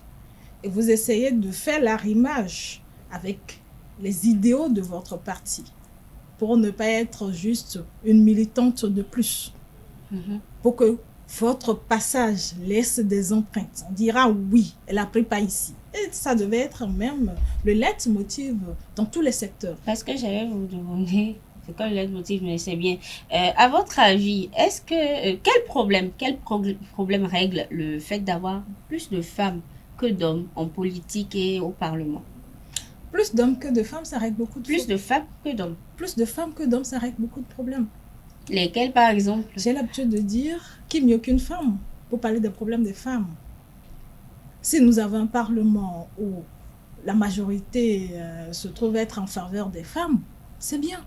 Et vous essayez de faire l'arrimage avec les idéaux de votre parti pour ne pas être juste une militante de plus. Pour que votre passage laisse des empreintes. On dira oui, elle a pris pas ici. Et ça devait être même le leitmotiv dans tous les secteurs. Parce que j'allais vous demander, c'est quoi le leitmotiv, mais c'est bien. À votre avis, est-ce que quel problème règle le fait d'avoir plus de femmes que d'hommes en politique et au Parlement? Plus d'hommes que de femmes, ça règle beaucoup de Plus de femmes que d'hommes. Plus de femmes que d'hommes, ça règle beaucoup de problèmes. Lesquels, par exemple? J'ai l'habitude de dire qui mieux qu'une femme pour parler des problèmes des femmes. Si nous avons un Parlement où la majorité se trouve être en faveur des femmes, c'est bien.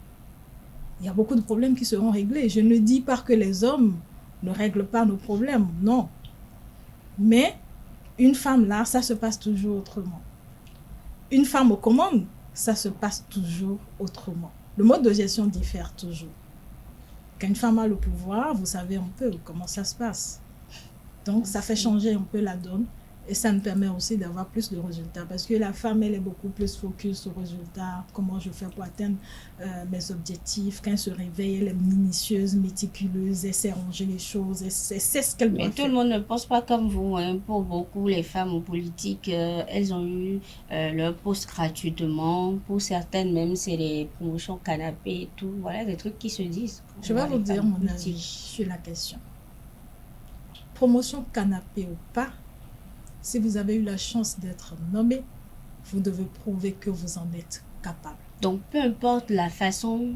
Il y a beaucoup de problèmes qui seront réglés. Je ne dis pas que les hommes ne règlent pas nos problèmes, non. Mais une femme là, ça se passe toujours autrement. Une femme aux commandes, ça se passe toujours autrement. Le mode de gestion diffère toujours. Quand une femme a le pouvoir, vous savez un peu comment ça se passe. Donc, ça fait changer un peu la donne et ça me permet aussi d'avoir plus de résultats. Parce que la femme, elle est beaucoup plus focus sur résultats, comment je fais pour atteindre mes objectifs. Quand elle se réveille, elle est minutieuse, méticuleuse, elle sait ranger les choses, elle sait ce qu'elle doit faire. Mais tout le monde ne pense pas comme vous. Hein. Pour beaucoup, les femmes en politique, elles ont eu leur poste gratuitement. Pour certaines, même, c'est les promotions canapé et tout. Voilà, des trucs qui se disent. Je vais vous dire mon avis sur la question. Promotion canapé ou pas, si vous avez eu la chance d'être nommé, vous devez prouver que vous en êtes capable. Donc, peu importe la façon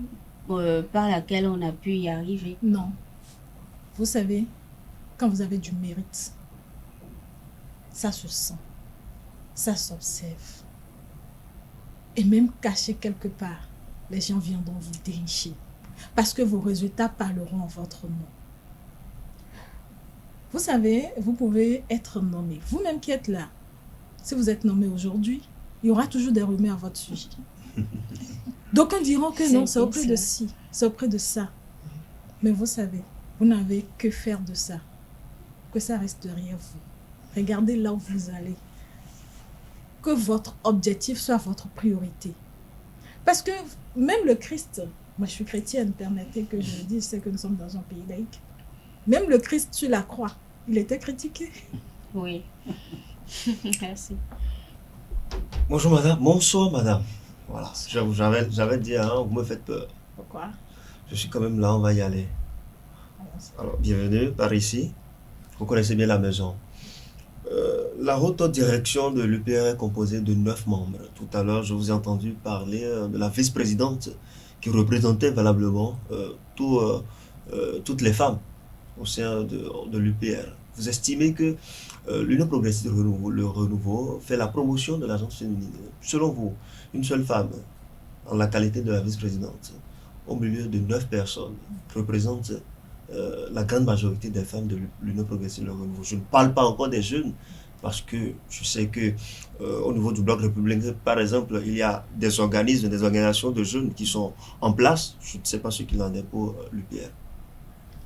par laquelle on a pu y arriver. Non. Vous savez, quand vous avez du mérite, ça se sent, ça s'observe. Et même caché quelque part, les gens viendront vous dénicher. Parce que vos résultats parleront en votre nom. Vous savez, vous pouvez être nommé. Vous-même qui êtes là, si vous êtes nommé aujourd'hui, il y aura toujours des rumeurs à votre sujet. D'aucuns diront que non, c'est auprès de ci, c'est auprès de ça. Mais vous savez, vous n'avez que faire de ça. Que ça reste derrière vous. Regardez là où vous allez. Que votre objectif soit votre priorité. Parce que même le Christ, moi je suis chrétienne, permettez que je le dise, c'est que nous sommes dans un pays laïque. Même le Christ sur la croix, il était critiqué. Oui. Merci. Bonjour madame, bonsoir madame. Voilà, j'avais dit, hein, vous me faites peur. Pourquoi? Je suis quand même là, on va y aller. Alors, bienvenue par ici. Vous connaissez bien la maison. La haute direction de l'UPR est composée de 9 membres. Tout à l'heure, je vous ai entendu parler de la vice-présidente qui représentait valablement toutes les femmes au sein de l'UPR. Vous estimez que l'Union progressiste le renouveau fait la promotion de l'agence féminine. Selon vous, une seule femme, en la qualité de la vice-présidente, au milieu de 9 personnes, représente la grande majorité des femmes de l'Union progressiste le renouveau. Je ne parle pas encore des jeunes, parce que je sais que au niveau du bloc républicain, par exemple, il y a des organismes, des organisations de jeunes qui sont en place. Je ne sais pas ce qu'il en est pour l'UPR.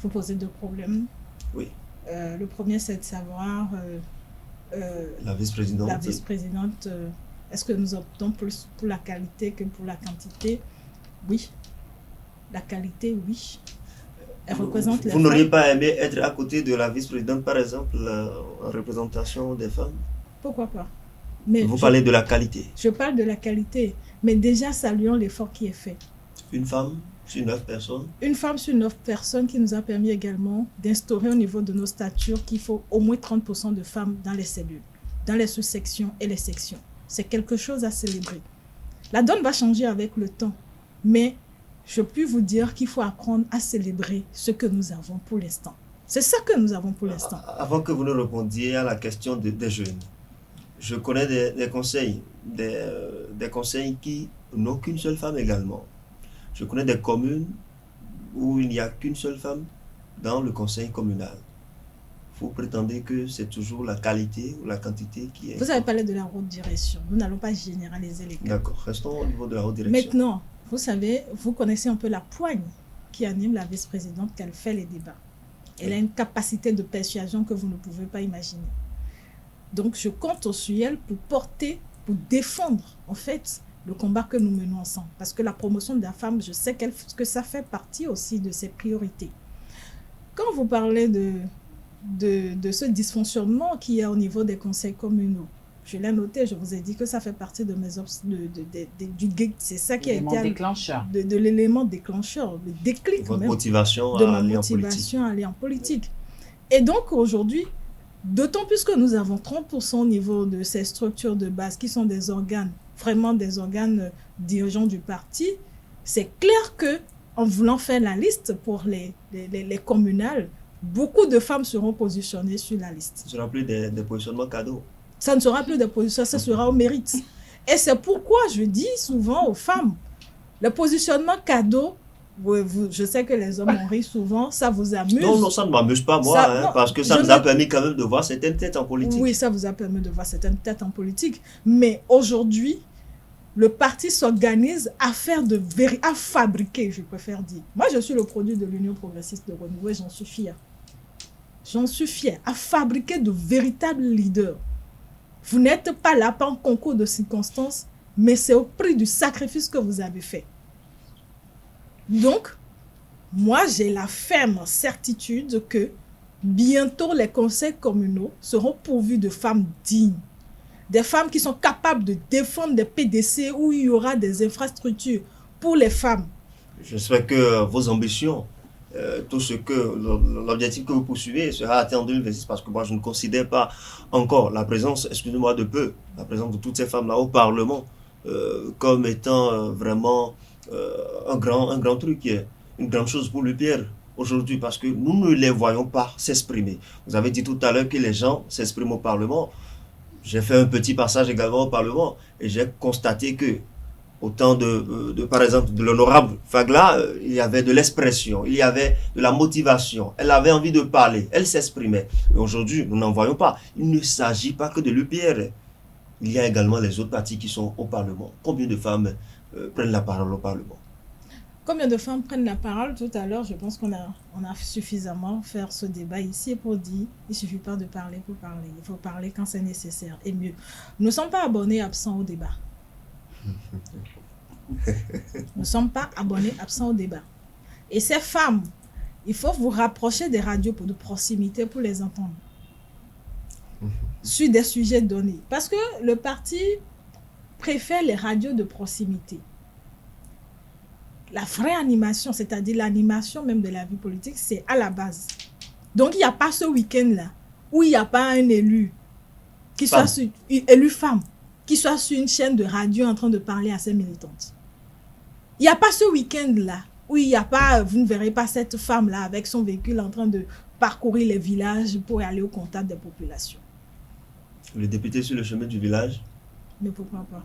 Vous posez deux problèmes. Oui. Le premier, c'est de savoir la vice-présidente. La vice-présidente, est-ce que nous optons plus pour la qualité que pour la quantité? Oui. La qualité, oui. Elle représente les femmes. Vous n'auriez pas aimé être à côté de la vice-présidente, par exemple, en représentation des femmes? Pourquoi pas? Mais vous parlez de la qualité. Je parle de la qualité, mais déjà saluons l'effort qui est fait. Une femme sur 9 personnes? Une femme sur 9 personnes qui nous a permis également d'instaurer au niveau de nos statures qu'il faut au moins 30% de femmes dans les cellules, dans les sous-sections et les sections. C'est quelque chose à célébrer. La donne va changer avec le temps, mais je puis vous dire qu'il faut apprendre à célébrer ce que nous avons pour l'instant. C'est ça que nous avons pour l'instant. Avant que vous ne répondiez à la question des jeunes, je connais des conseils, des conseils qui n'ont qu'une seule femme également. Je connais des communes où il n'y a qu'une seule femme dans le conseil communal. Vous prétendez que c'est toujours la qualité ou la quantité qui est... Vous avez parlé de la haute direction. Nous n'allons pas généraliser les cas. D'accord, restons au niveau de la haute direction. Maintenant, vous savez, vous connaissez un peu la poigne qui anime la vice-présidente quand elle fait les débats. Elle a une capacité de persuasion que vous ne pouvez pas imaginer. Donc, je compte sur elle pour porter, pour défendre, en fait, le combat que nous menons ensemble. Parce que la promotion de la femme, je sais que ça fait partie aussi de ses priorités. Quand vous parlez de ce dysfonctionnement qu'il y a au niveau des conseils communaux, je l'ai noté, je vous ai dit que ça fait partie de mes du guide. C'est ça qui a été de l'élément déclencheur, le déclic votre même motivation de à ma aller motivation à aller en politique. Et donc aujourd'hui, d'autant plus que nous avons 30% au niveau de ces structures de base qui sont des organes, vraiment des organes dirigeants du parti, c'est clair que en voulant faire la liste pour les communales, beaucoup de femmes seront positionnées sur la liste. Ce ne sera plus des positionnements cadeaux. Ça ne sera plus des positions, ça sera au mérite. Et c'est pourquoi je dis souvent aux femmes, le positionnement cadeau, je sais que les hommes en rient souvent, ça vous amuse. Non, ça ne m'amuse pas moi, parce que ça nous a permis quand même de voir certaines têtes en politique. Oui, ça vous a permis de voir certaines têtes en politique. Mais aujourd'hui, le parti s'organise à fabriquer, je préfère dire. Moi, je suis le produit de l'Union progressiste de renouveau et j'en suis fière. J'en suis fière, à fabriquer de véritables leaders. Vous n'êtes pas là par un concours de circonstances, mais c'est au prix du sacrifice que vous avez fait. Donc, moi, j'ai la ferme certitude que bientôt les conseils communaux seront pourvus de femmes dignes. Des femmes qui sont capables de défendre des PDC où il y aura des infrastructures pour les femmes. J'espère que vos ambitions, tout ce que l'objectif que vous poursuivez sera atteint en 2026, parce que moi je ne considère pas encore la présence, excusez-moi de peu, la présence de toutes ces femmes-là au Parlement comme étant vraiment un grand truc, une grande chose pour l'UPR aujourd'hui, parce que nous ne les voyons pas s'exprimer. Vous avez dit tout à l'heure que les gens s'expriment au Parlement. J'ai fait un petit passage également au Parlement et j'ai constaté que au temps par exemple, de l'honorable Fagla, il y avait de l'expression, il y avait de la motivation. Elle avait envie de parler, elle s'exprimait. Mais aujourd'hui, nous n'en voyons pas. Il ne s'agit pas que de l'UPR. Il y a également les autres partis qui sont au Parlement. Combien de femmes prennent la parole au Parlement? Combien de femmes prennent la parole? Tout à l'heure, je pense qu'on a suffisamment fait ce débat ici pour dire il ne suffit pas de parler pour parler. Il faut parler quand c'est nécessaire et mieux. Nous ne sommes pas abonnés absents au débat. Nous ne sommes pas abonnés absents au débat. Et ces femmes, il faut vous rapprocher des radios de proximité pour les entendre. Sur des sujets donnés. Parce que le parti préfère les radios de proximité. La vraie animation, c'est-à-dire l'animation même de la vie politique, c'est à la base. Donc, il n'y a pas ce week-end-là où il n'y a pas un élu qui soit sur, élu femme, qui soit sur une chaîne de radio en train de parler à ses militantes. Il n'y a pas ce week-end-là où il y a pas, vous ne verrez pas cette femme-là avec son véhicule en train de parcourir les villages pour aller au contact des populations. Le député sur le chemin du village. Mais pourquoi pas?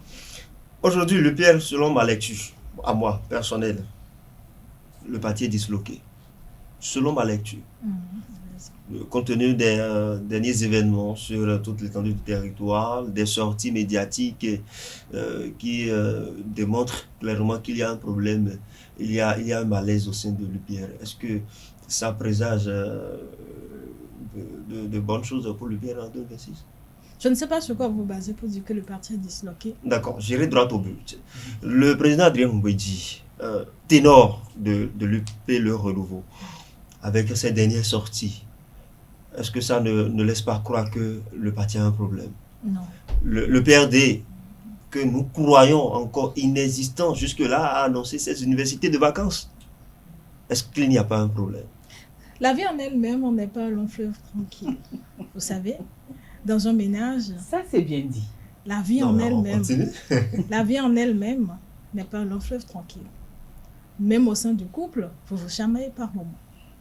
Aujourd'hui, l'UPR, selon ma lecture, à moi, personnelle, le parti est disloqué. Selon ma lecture. Compte tenu des derniers événements sur toute l'étendue du territoire, des sorties médiatiques qui démontrent clairement qu'il y a un problème, il y a un malaise au sein de l'UPR. Est-ce que ça présage de bonnes choses pour l'UPR en 2026? Je ne sais pas sur quoi vous basez pour dire que le parti est disloqué. D'accord, j'irai droit au but. Le président Adrien Mbouedji, ténor de l'UP Le Renouveau, avec ses dernières sorties, est-ce que ça ne laisse pas croire que le parti a un problème? Non. Le PRD, que nous croyons encore inexistant jusque-là, a annoncé ces universités de vacances. Est-ce qu'il n'y a pas un problème? La vie en elle-même, on n'est pas un long fleuve tranquille. Vous savez, dans un ménage, Ça, c'est bien dit. la vie Non, en mais on elle-même, continue. la vie en elle-même n'est pas un long fleuve tranquille. Même au sein du couple, vous vous chamaillez par moments.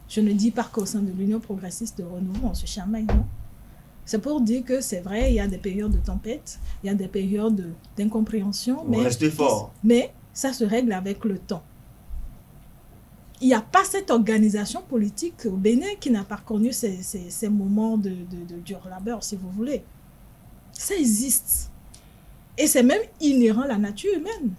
Je ne dis pas qu'au sein de l'Union progressiste de renouveau, on se chamaille, non. C'est pour dire que c'est vrai, il y a des périodes de tempête, il y a des périodes d'incompréhension, Vous restez fort. mais ça se règle avec le temps. Il n'y a pas cette organisation politique au Bénin qui n'a pas connu ces moments de dur labeur, si vous voulez. Ça existe. Et c'est même inhérent à la nature humaine.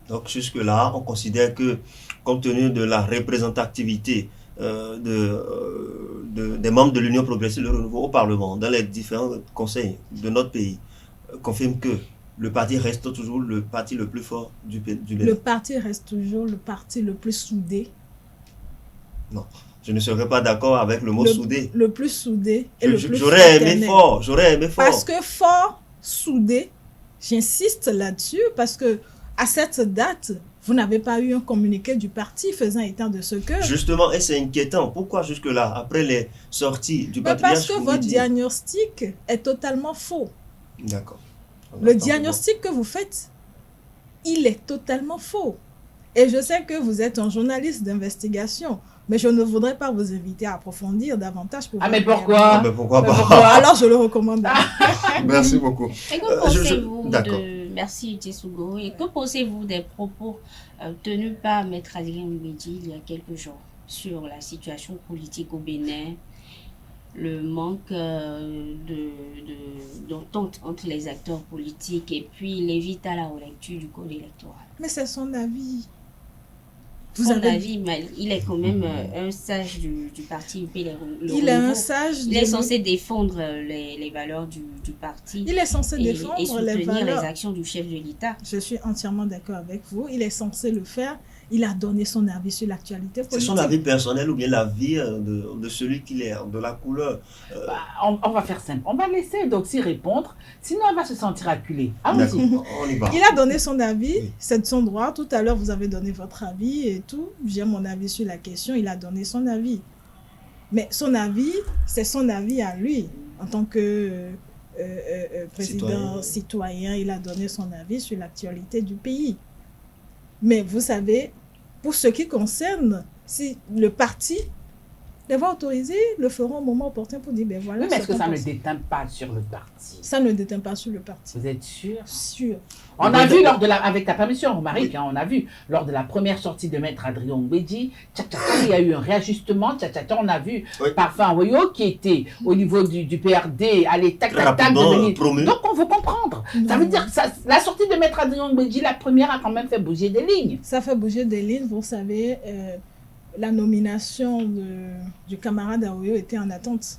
Donc jusque-là, on considère que, compte tenu de la représentativité des membres de l'Union progressiste de renouveau au Parlement, dans les différents conseils de notre pays, confirme que le parti reste toujours le parti le plus fort du Bénin. Le parti reste toujours le parti le plus soudé. Non, je ne serais pas d'accord avec le mot soudé. Le plus soudé et le plus J'aurais aimé fraternel. fort, j'aurais aimé fort. Parce que fort, soudé, j'insiste là-dessus, parce que à cette date, vous n'avez pas eu un communiqué du parti faisant état de ce que... Justement, et c'est inquiétant. Pourquoi jusque-là, après les sorties du Mais patriarche parce que votre Mbouedji? diagnostic est totalement faux. D'accord. Le diagnostic que vous faites, il est totalement faux. Et je sais que vous êtes un journaliste d'investigation, mais je ne voudrais pas vous inviter à approfondir davantage. Pour Ah, mais voir pourquoi? Ah, ben pourquoi Mais pas? pourquoi? Alors, je le recommande. Merci beaucoup. Et que pensez-vous D'accord. Merci Tessougo. Et que pensez-vous des propos tenus par Maître Adrien Mbouedji il y a quelques jours sur la situation politique au Bénin, le manque d'entente entre les acteurs politiques et puis l'évite à la relecture du code électoral? Mais c'est son avis. Son avis, mais il est quand même un sage du parti UP Le Il est un Renouveau. sage. Il est censé défendre les valeurs du parti Il est censé et défendre les soutenir valeurs. les actions du chef de l'État. Je suis entièrement d'accord avec vous. Il est censé le faire. Il a donné son avis sur l'actualité C'est politique. son avis personnel ou bien l'avis de celui qu'il est, de la couleur. On va faire simple. On va laisser Doxy répondre. Sinon, elle va se sentir acculée. Allons-y. D'accord, on y va. Il a donné son avis, Oui. c'est de son droit. Tout à l'heure, vous avez donné votre avis et tout. J'ai mon avis sur la question. Il a donné son avis. Mais son avis, c'est son avis à lui. En tant que président citoyen, il a donné son avis sur l'actualité du pays. Mais vous savez, pour ce qui concerne, si le parti les va autoriser, le feront au moment opportun pour dire, ben voilà. Oui, mais est-ce ce que qu'on ça ne pense. déteint pas sur le parti? Ça ne déteint pas sur le parti. Vous êtes sûr? Sûr. On a vu avec ta permission, Romaric, on a vu lors de la première sortie de Maître Adrien Mbouedji, il y a eu un réajustement, on a vu Oui. Parfum Royo qui était au niveau du PRD, allez, tac, Rapidement devenir. promu. Donc on veut comprendre. Ça veut dire que la sortie de Maître Adrien Mbouedji, la première, a quand même fait bouger des lignes. Ça fait bouger des lignes, vous savez, la nomination du camarade Aoyo était en attente.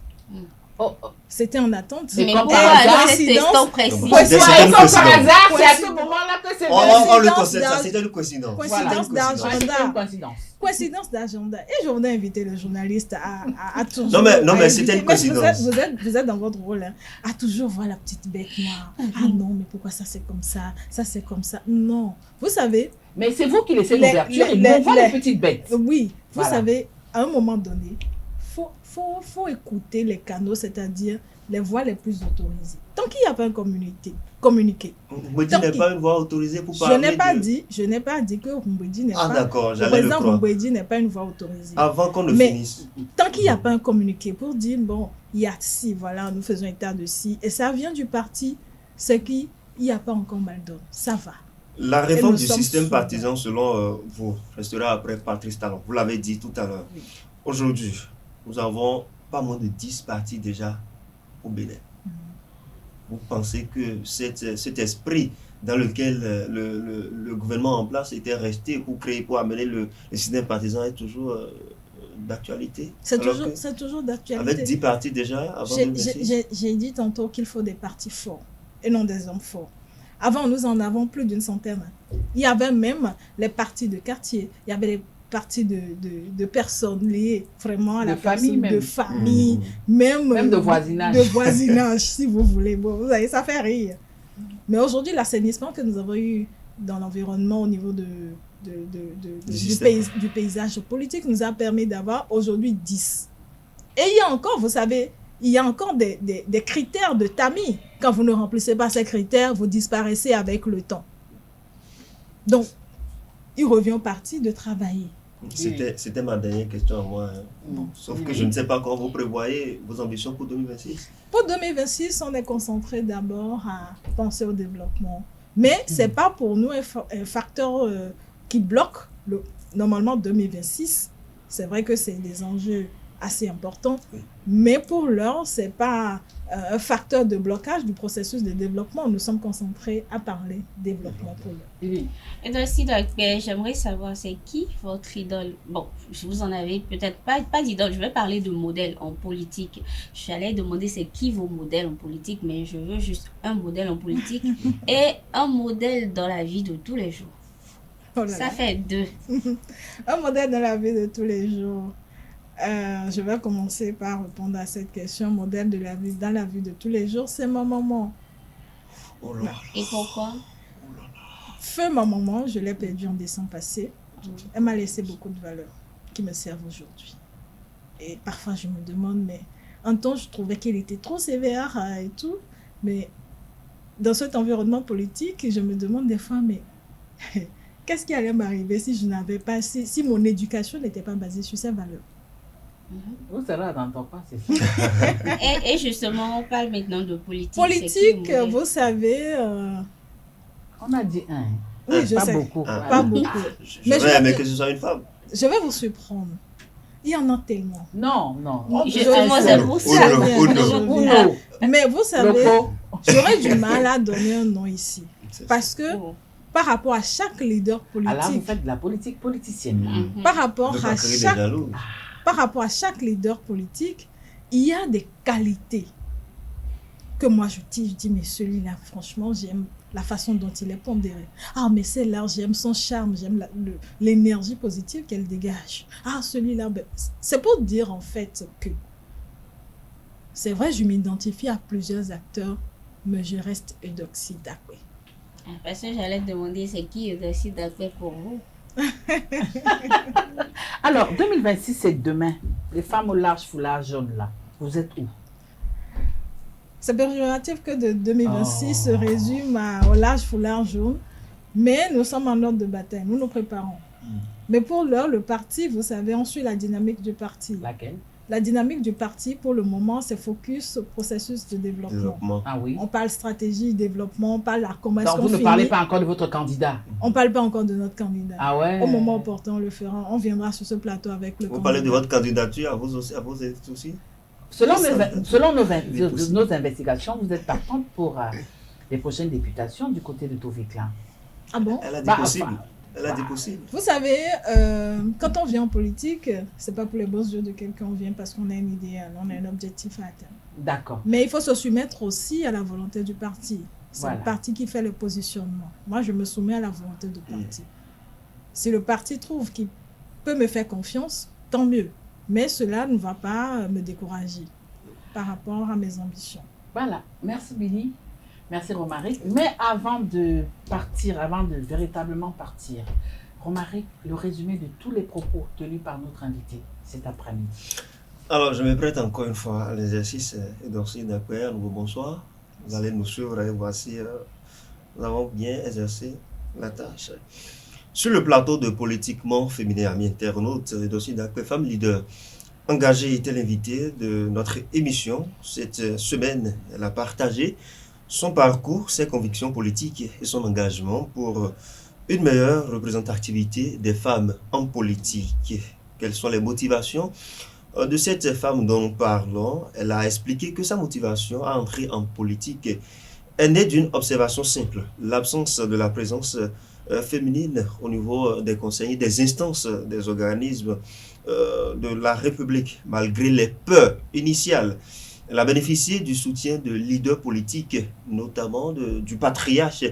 Oh, oh. C'était en attente. Mais Mais comme pourquoi par hasard, à cet instant précis? C'était Et une comme par coïncidence. hasard, c'est à ce Coïncidence. moment-là que c'est On le Coïncidence concède, ça d'âge. c'était une coïncidence. Coïncidence Voilà, une d'âge. C'est une coïncidence. Coïncidence d'agenda. Et je voudrais inviter le journaliste à toujours... Non, mais à c'était une inviter- mais coïncidence. Vous êtes dans votre rôle, hein, à toujours voir la petite bête noire. Ah non, mais pourquoi ça c'est comme ça? Ça c'est comme ça. Non. Vous savez, Mais c'est vous qui laissez Les- l'ouverture et les- on voit les- les petites bêtes. oui, vous Voilà. savez, à un moment donné, faut écouter les canaux, c'est-à-dire les voix les plus autorisées. Tant qu'il n'y a pas un communiqué. Rumbedi n'est pas une voix autorisée pour Je parler n'ai pas dit que Rumbedi n'est Ah pas... d'accord, Le j'allais le président croire. Rumbedi n'est pas une voix autorisée. Avant qu'on ne Mais- finisse. Tant qu'il n'y a pas un communiqué pour dire, bon, il y a ci, voilà, nous faisons état de ci, et ça vient du parti, c'est qu'il n'y a pas encore mal d'ordre. Ça va. La réforme nous du sommes système souverains. partisan, selon vous, restera après Patrice Talon. Vous l'avez dit tout à l'heure. Oui. Aujourd'hui, nous avons pas moins de 10 partis déjà au Bénin. Vous pensez que cet esprit dans lequel le gouvernement en place était resté pour amener le système partisan est toujours d'actualité? C'est Alors toujours, que c'est toujours avec d'actualité. 10 partis déjà avant 2026? J'ai dit tantôt qu'il faut des partis forts et non des hommes forts. Avant, nous en avons plus d'une centaine. Il y avait même les partis de quartier. Il y avait les partis de personnes liées vraiment à De la famille personne, même. de famille, même Même de voisinage. De voisinage, si vous voulez. Bon, vous savez, ça fait rire. Mais aujourd'hui, l'assainissement que nous avons eu dans l'environnement au niveau du paysage politique nous a permis d'avoir aujourd'hui 10. Et il y a encore, vous savez, il y a encore des critères de tamis. Quand vous ne remplissez pas ces critères, vous disparaissez avec le temps. Donc, il revient au parti de travailler. C'était ma dernière question à moi. Hein. Bon. Sauf que je ne sais pas comment vous prévoyez vos ambitions pour 2026. Pour 2026, on est concentré d'abord à penser au développement. Mais ce n'est pas pour nous un facteur qui bloque normalement 2026. C'est vrai que c'est des enjeux assez importants, Oui. mais pour l'heure, ce n'est pas un facteur de blocage du processus de développement. Nous sommes concentrés à parler développement pour l'heure. Oui. Et aussi, j'aimerais savoir, c'est qui votre idole? Bon, vous en avez peut-être pas d'idole, je vais parler de modèle en politique. J'allais demander c'est qui vos modèles en politique, mais je veux juste un modèle en politique et un modèle dans la vie de tous les jours. Oh là Ça là. fait 2. Un modèle dans la vie de tous les jours. Je vais commencer par répondre à cette question. Modèle de la vie, dans la vie de tous les jours, c'est ma maman. Oh là là. Et pourquoi? Feu ma maman, je l'ai perdue en décembre passé. Elle m'a laissé beaucoup de valeurs qui me servent aujourd'hui. Et parfois, je me demande, mais un temps, je trouvais qu'elle était trop sévère et tout. Mais dans cet environnement politique, je me demande des fois, mais qu'est-ce qui allait m'arriver si je n'avais pas, si mon éducation n'était pas basée sur ces valeurs? Vous serez dans ton pas, c'est ça. Et justement, on parle maintenant de politique. C'est qui Politique, le modèle? vous savez, On a dit un. oui, je Pas sais, beaucoup. Ah. pas beaucoup. Je Mais vais je- aimer que ce soit une femme. Je vais vous surprendre. Il y en a tellement. Non, non. Justement, c'est pour ça. Oh non, oh non. Uno. Mais vous savez, Loco. j'aurais du mal à donner un nom ici. Parce que Oh. par rapport à chaque leader Ah là, vous politique, faites de la politique politicienne. là. Mhm. par rapport Ne à pas créer des chaque, jaloux. par rapport à chaque leader politique, il y a des qualités que moi je dis, mais celui-là, franchement, j'aime la façon dont il est pondéré. Ah, mais celle-là, j'aime son charme, j'aime l'énergie positive qu'elle dégage. Ah, celui-là, ben, c'est pour dire en fait que c'est vrai, je m'identifie à plusieurs acteurs, mais je reste Eudoxie Dakwe. Parce que j'allais te demander c'est qui est aussi d'accord pour vous. Alors, 2026, c'est demain. Les femmes au large foulard jaune, là. Vous êtes où? C'est péjoratif que de 2026 se Oh. résume au large foulard jaune, mais nous sommes en ordre de bataille, nous nous préparons. Mais pour l'heure, le parti, vous savez, on suit la dynamique du parti. Laquelle? La dynamique du parti, pour le moment, c'est focus au processus de développement. Développement. Ah oui. On parle stratégie, développement, on parle comment est-ce Donc, qu'on vous ne finit. parlez pas encore de votre candidat. On ne parle pas encore de notre candidat. Ah ouais? Au moment opportun, on le fera. On viendra sur ce plateau avec le Vous candidat. parlez de votre candidature à vos aussi? Selon, Oui, nos investigations, vous êtes partante pour les prochaines députations du côté de Toviklan. Ah bon? Elle a dit Bah, possible. enfin, Elle a dit possible. Vous savez, quand on vient en politique, c'est pas pour les beaux yeux de quelqu'un, on vient parce qu'on a un idéal, on a un objectif à atteindre. D'accord. Mais il faut se soumettre aussi à la volonté du parti. C'est Voilà. le parti qui fait le positionnement. Moi, je me soumets à la volonté du parti. Si le parti trouve qu'il peut me faire confiance, tant mieux. Mais cela ne va pas me décourager par rapport à mes ambitions. Voilà. Merci, Billy. Merci, Romaric. Mais avant de partir, avant de véritablement partir, Romaric, le résumé de tous les propos tenus par notre invité cet après-midi. Alors, je me prête encore une fois à l'exercice. Eudoxie Dakwe, à nouveau bonsoir. Vous allez nous suivre et voici, nous avons bien exercé la tâche. Sur le plateau de Politiquement Féminin, amis internautes, dossier d'accueil Femmes Leader, engagée était l'invité de notre émission. Cette semaine, elle a partagé son parcours, ses convictions politiques et son engagement pour une meilleure représentativité des femmes en politique. Quelles sont les motivations de cette femme dont nous parlons? Elle a expliqué que sa motivation à entrer en politique est née d'une observation simple, l'absence de la présence féminine au niveau des conseils, des instances, des organismes de la République, malgré les peurs initiales. Elle a bénéficié du soutien de leaders politiques, notamment du patriarche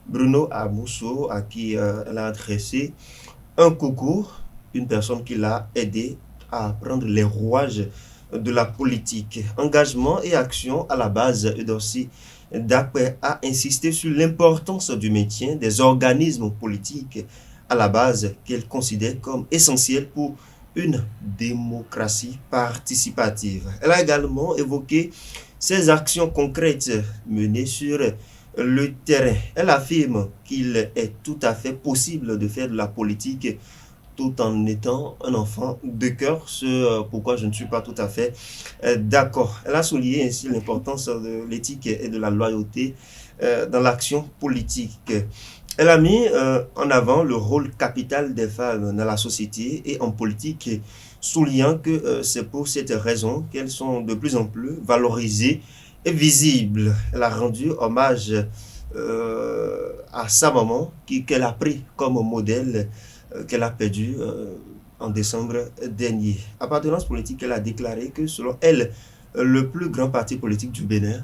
Bruno Amousso, à qui elle a adressé un coucou, une personne qui l'a aidé à apprendre les rouages de la politique. Engagement et action à la base, Eudorsi Dakpe a insisté sur l'importance du maintien des organismes politiques à la base qu'elle considère comme essentiel pour une démocratie participative. Elle a également évoqué ses actions concrètes menées sur le terrain. Elle affirme qu'il est tout à fait possible de faire de la politique tout en étant un enfant de cœur, ce pourquoi je ne suis pas tout à fait d'accord. Elle a souligné ainsi l'importance de l'éthique et de la loyauté dans l'action politique. Elle a mis en avant le rôle capital des femmes dans la société et en politique, soulignant que c'est pour cette raison qu'elles sont de plus en plus valorisées et visibles. Elle a rendu hommage à sa maman qu'elle a pris comme modèle, qu'elle a perdu en décembre dernier. Appartenance politique, elle a déclaré que selon elle, le plus grand parti politique du Bénin,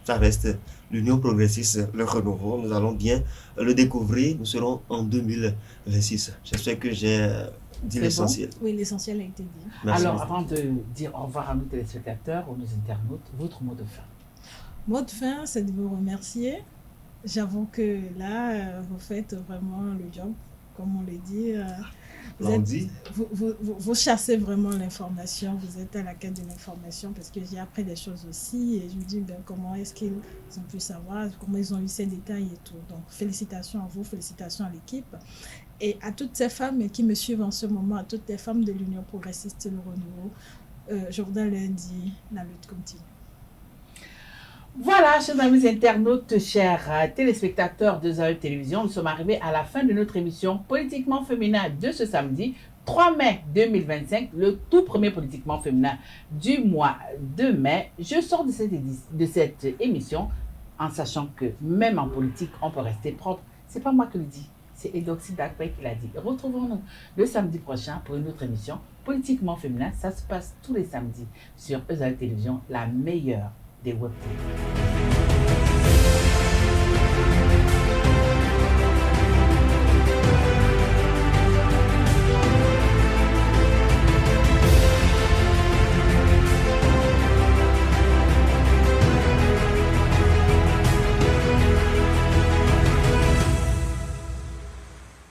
ça reste l'Union progressiste, le renouveau. Nous allons bien le découvrir. Nous serons en 2026. J'espère que j'ai dit l'essentiel. Bon? Oui, l'essentiel a été dit. Merci. Alors, avant de dire au revoir à nos téléspectateurs, aux nos internautes, votre mot de fin. Mot de fin, c'est de vous remercier. J'avoue que là, vous faites vraiment le job, comme on le dit. Vous chassez vraiment l'information, vous êtes à la quête de l'information, parce que j'ai appris des choses aussi et je me dis comment est-ce qu'ils ont pu savoir, comment ils ont eu ces détails et tout. Donc félicitations à vous, félicitations à l'équipe et à toutes ces femmes qui me suivent en ce moment, à toutes les femmes de l'Union progressiste et le renouveau. Jourdain lundi, la lutte continue. Voilà, chers amis internautes, chers téléspectateurs de Zahel Télévision, nous sommes arrivés à la fin de notre émission Politiquement Féminin de ce samedi 3 mai 2025, le tout premier Politiquement Féminin du mois de mai. Je sors de cette émission en sachant que même en politique, on peut rester propre. C'est pas moi qui le dis, c'est Eudorsi Dakpe qui l'a dit. Retrouvons-nous le samedi prochain pour une autre émission Politiquement Féminin. Ça se passe tous les samedis sur Zahel Télévision, la meilleure des web TV.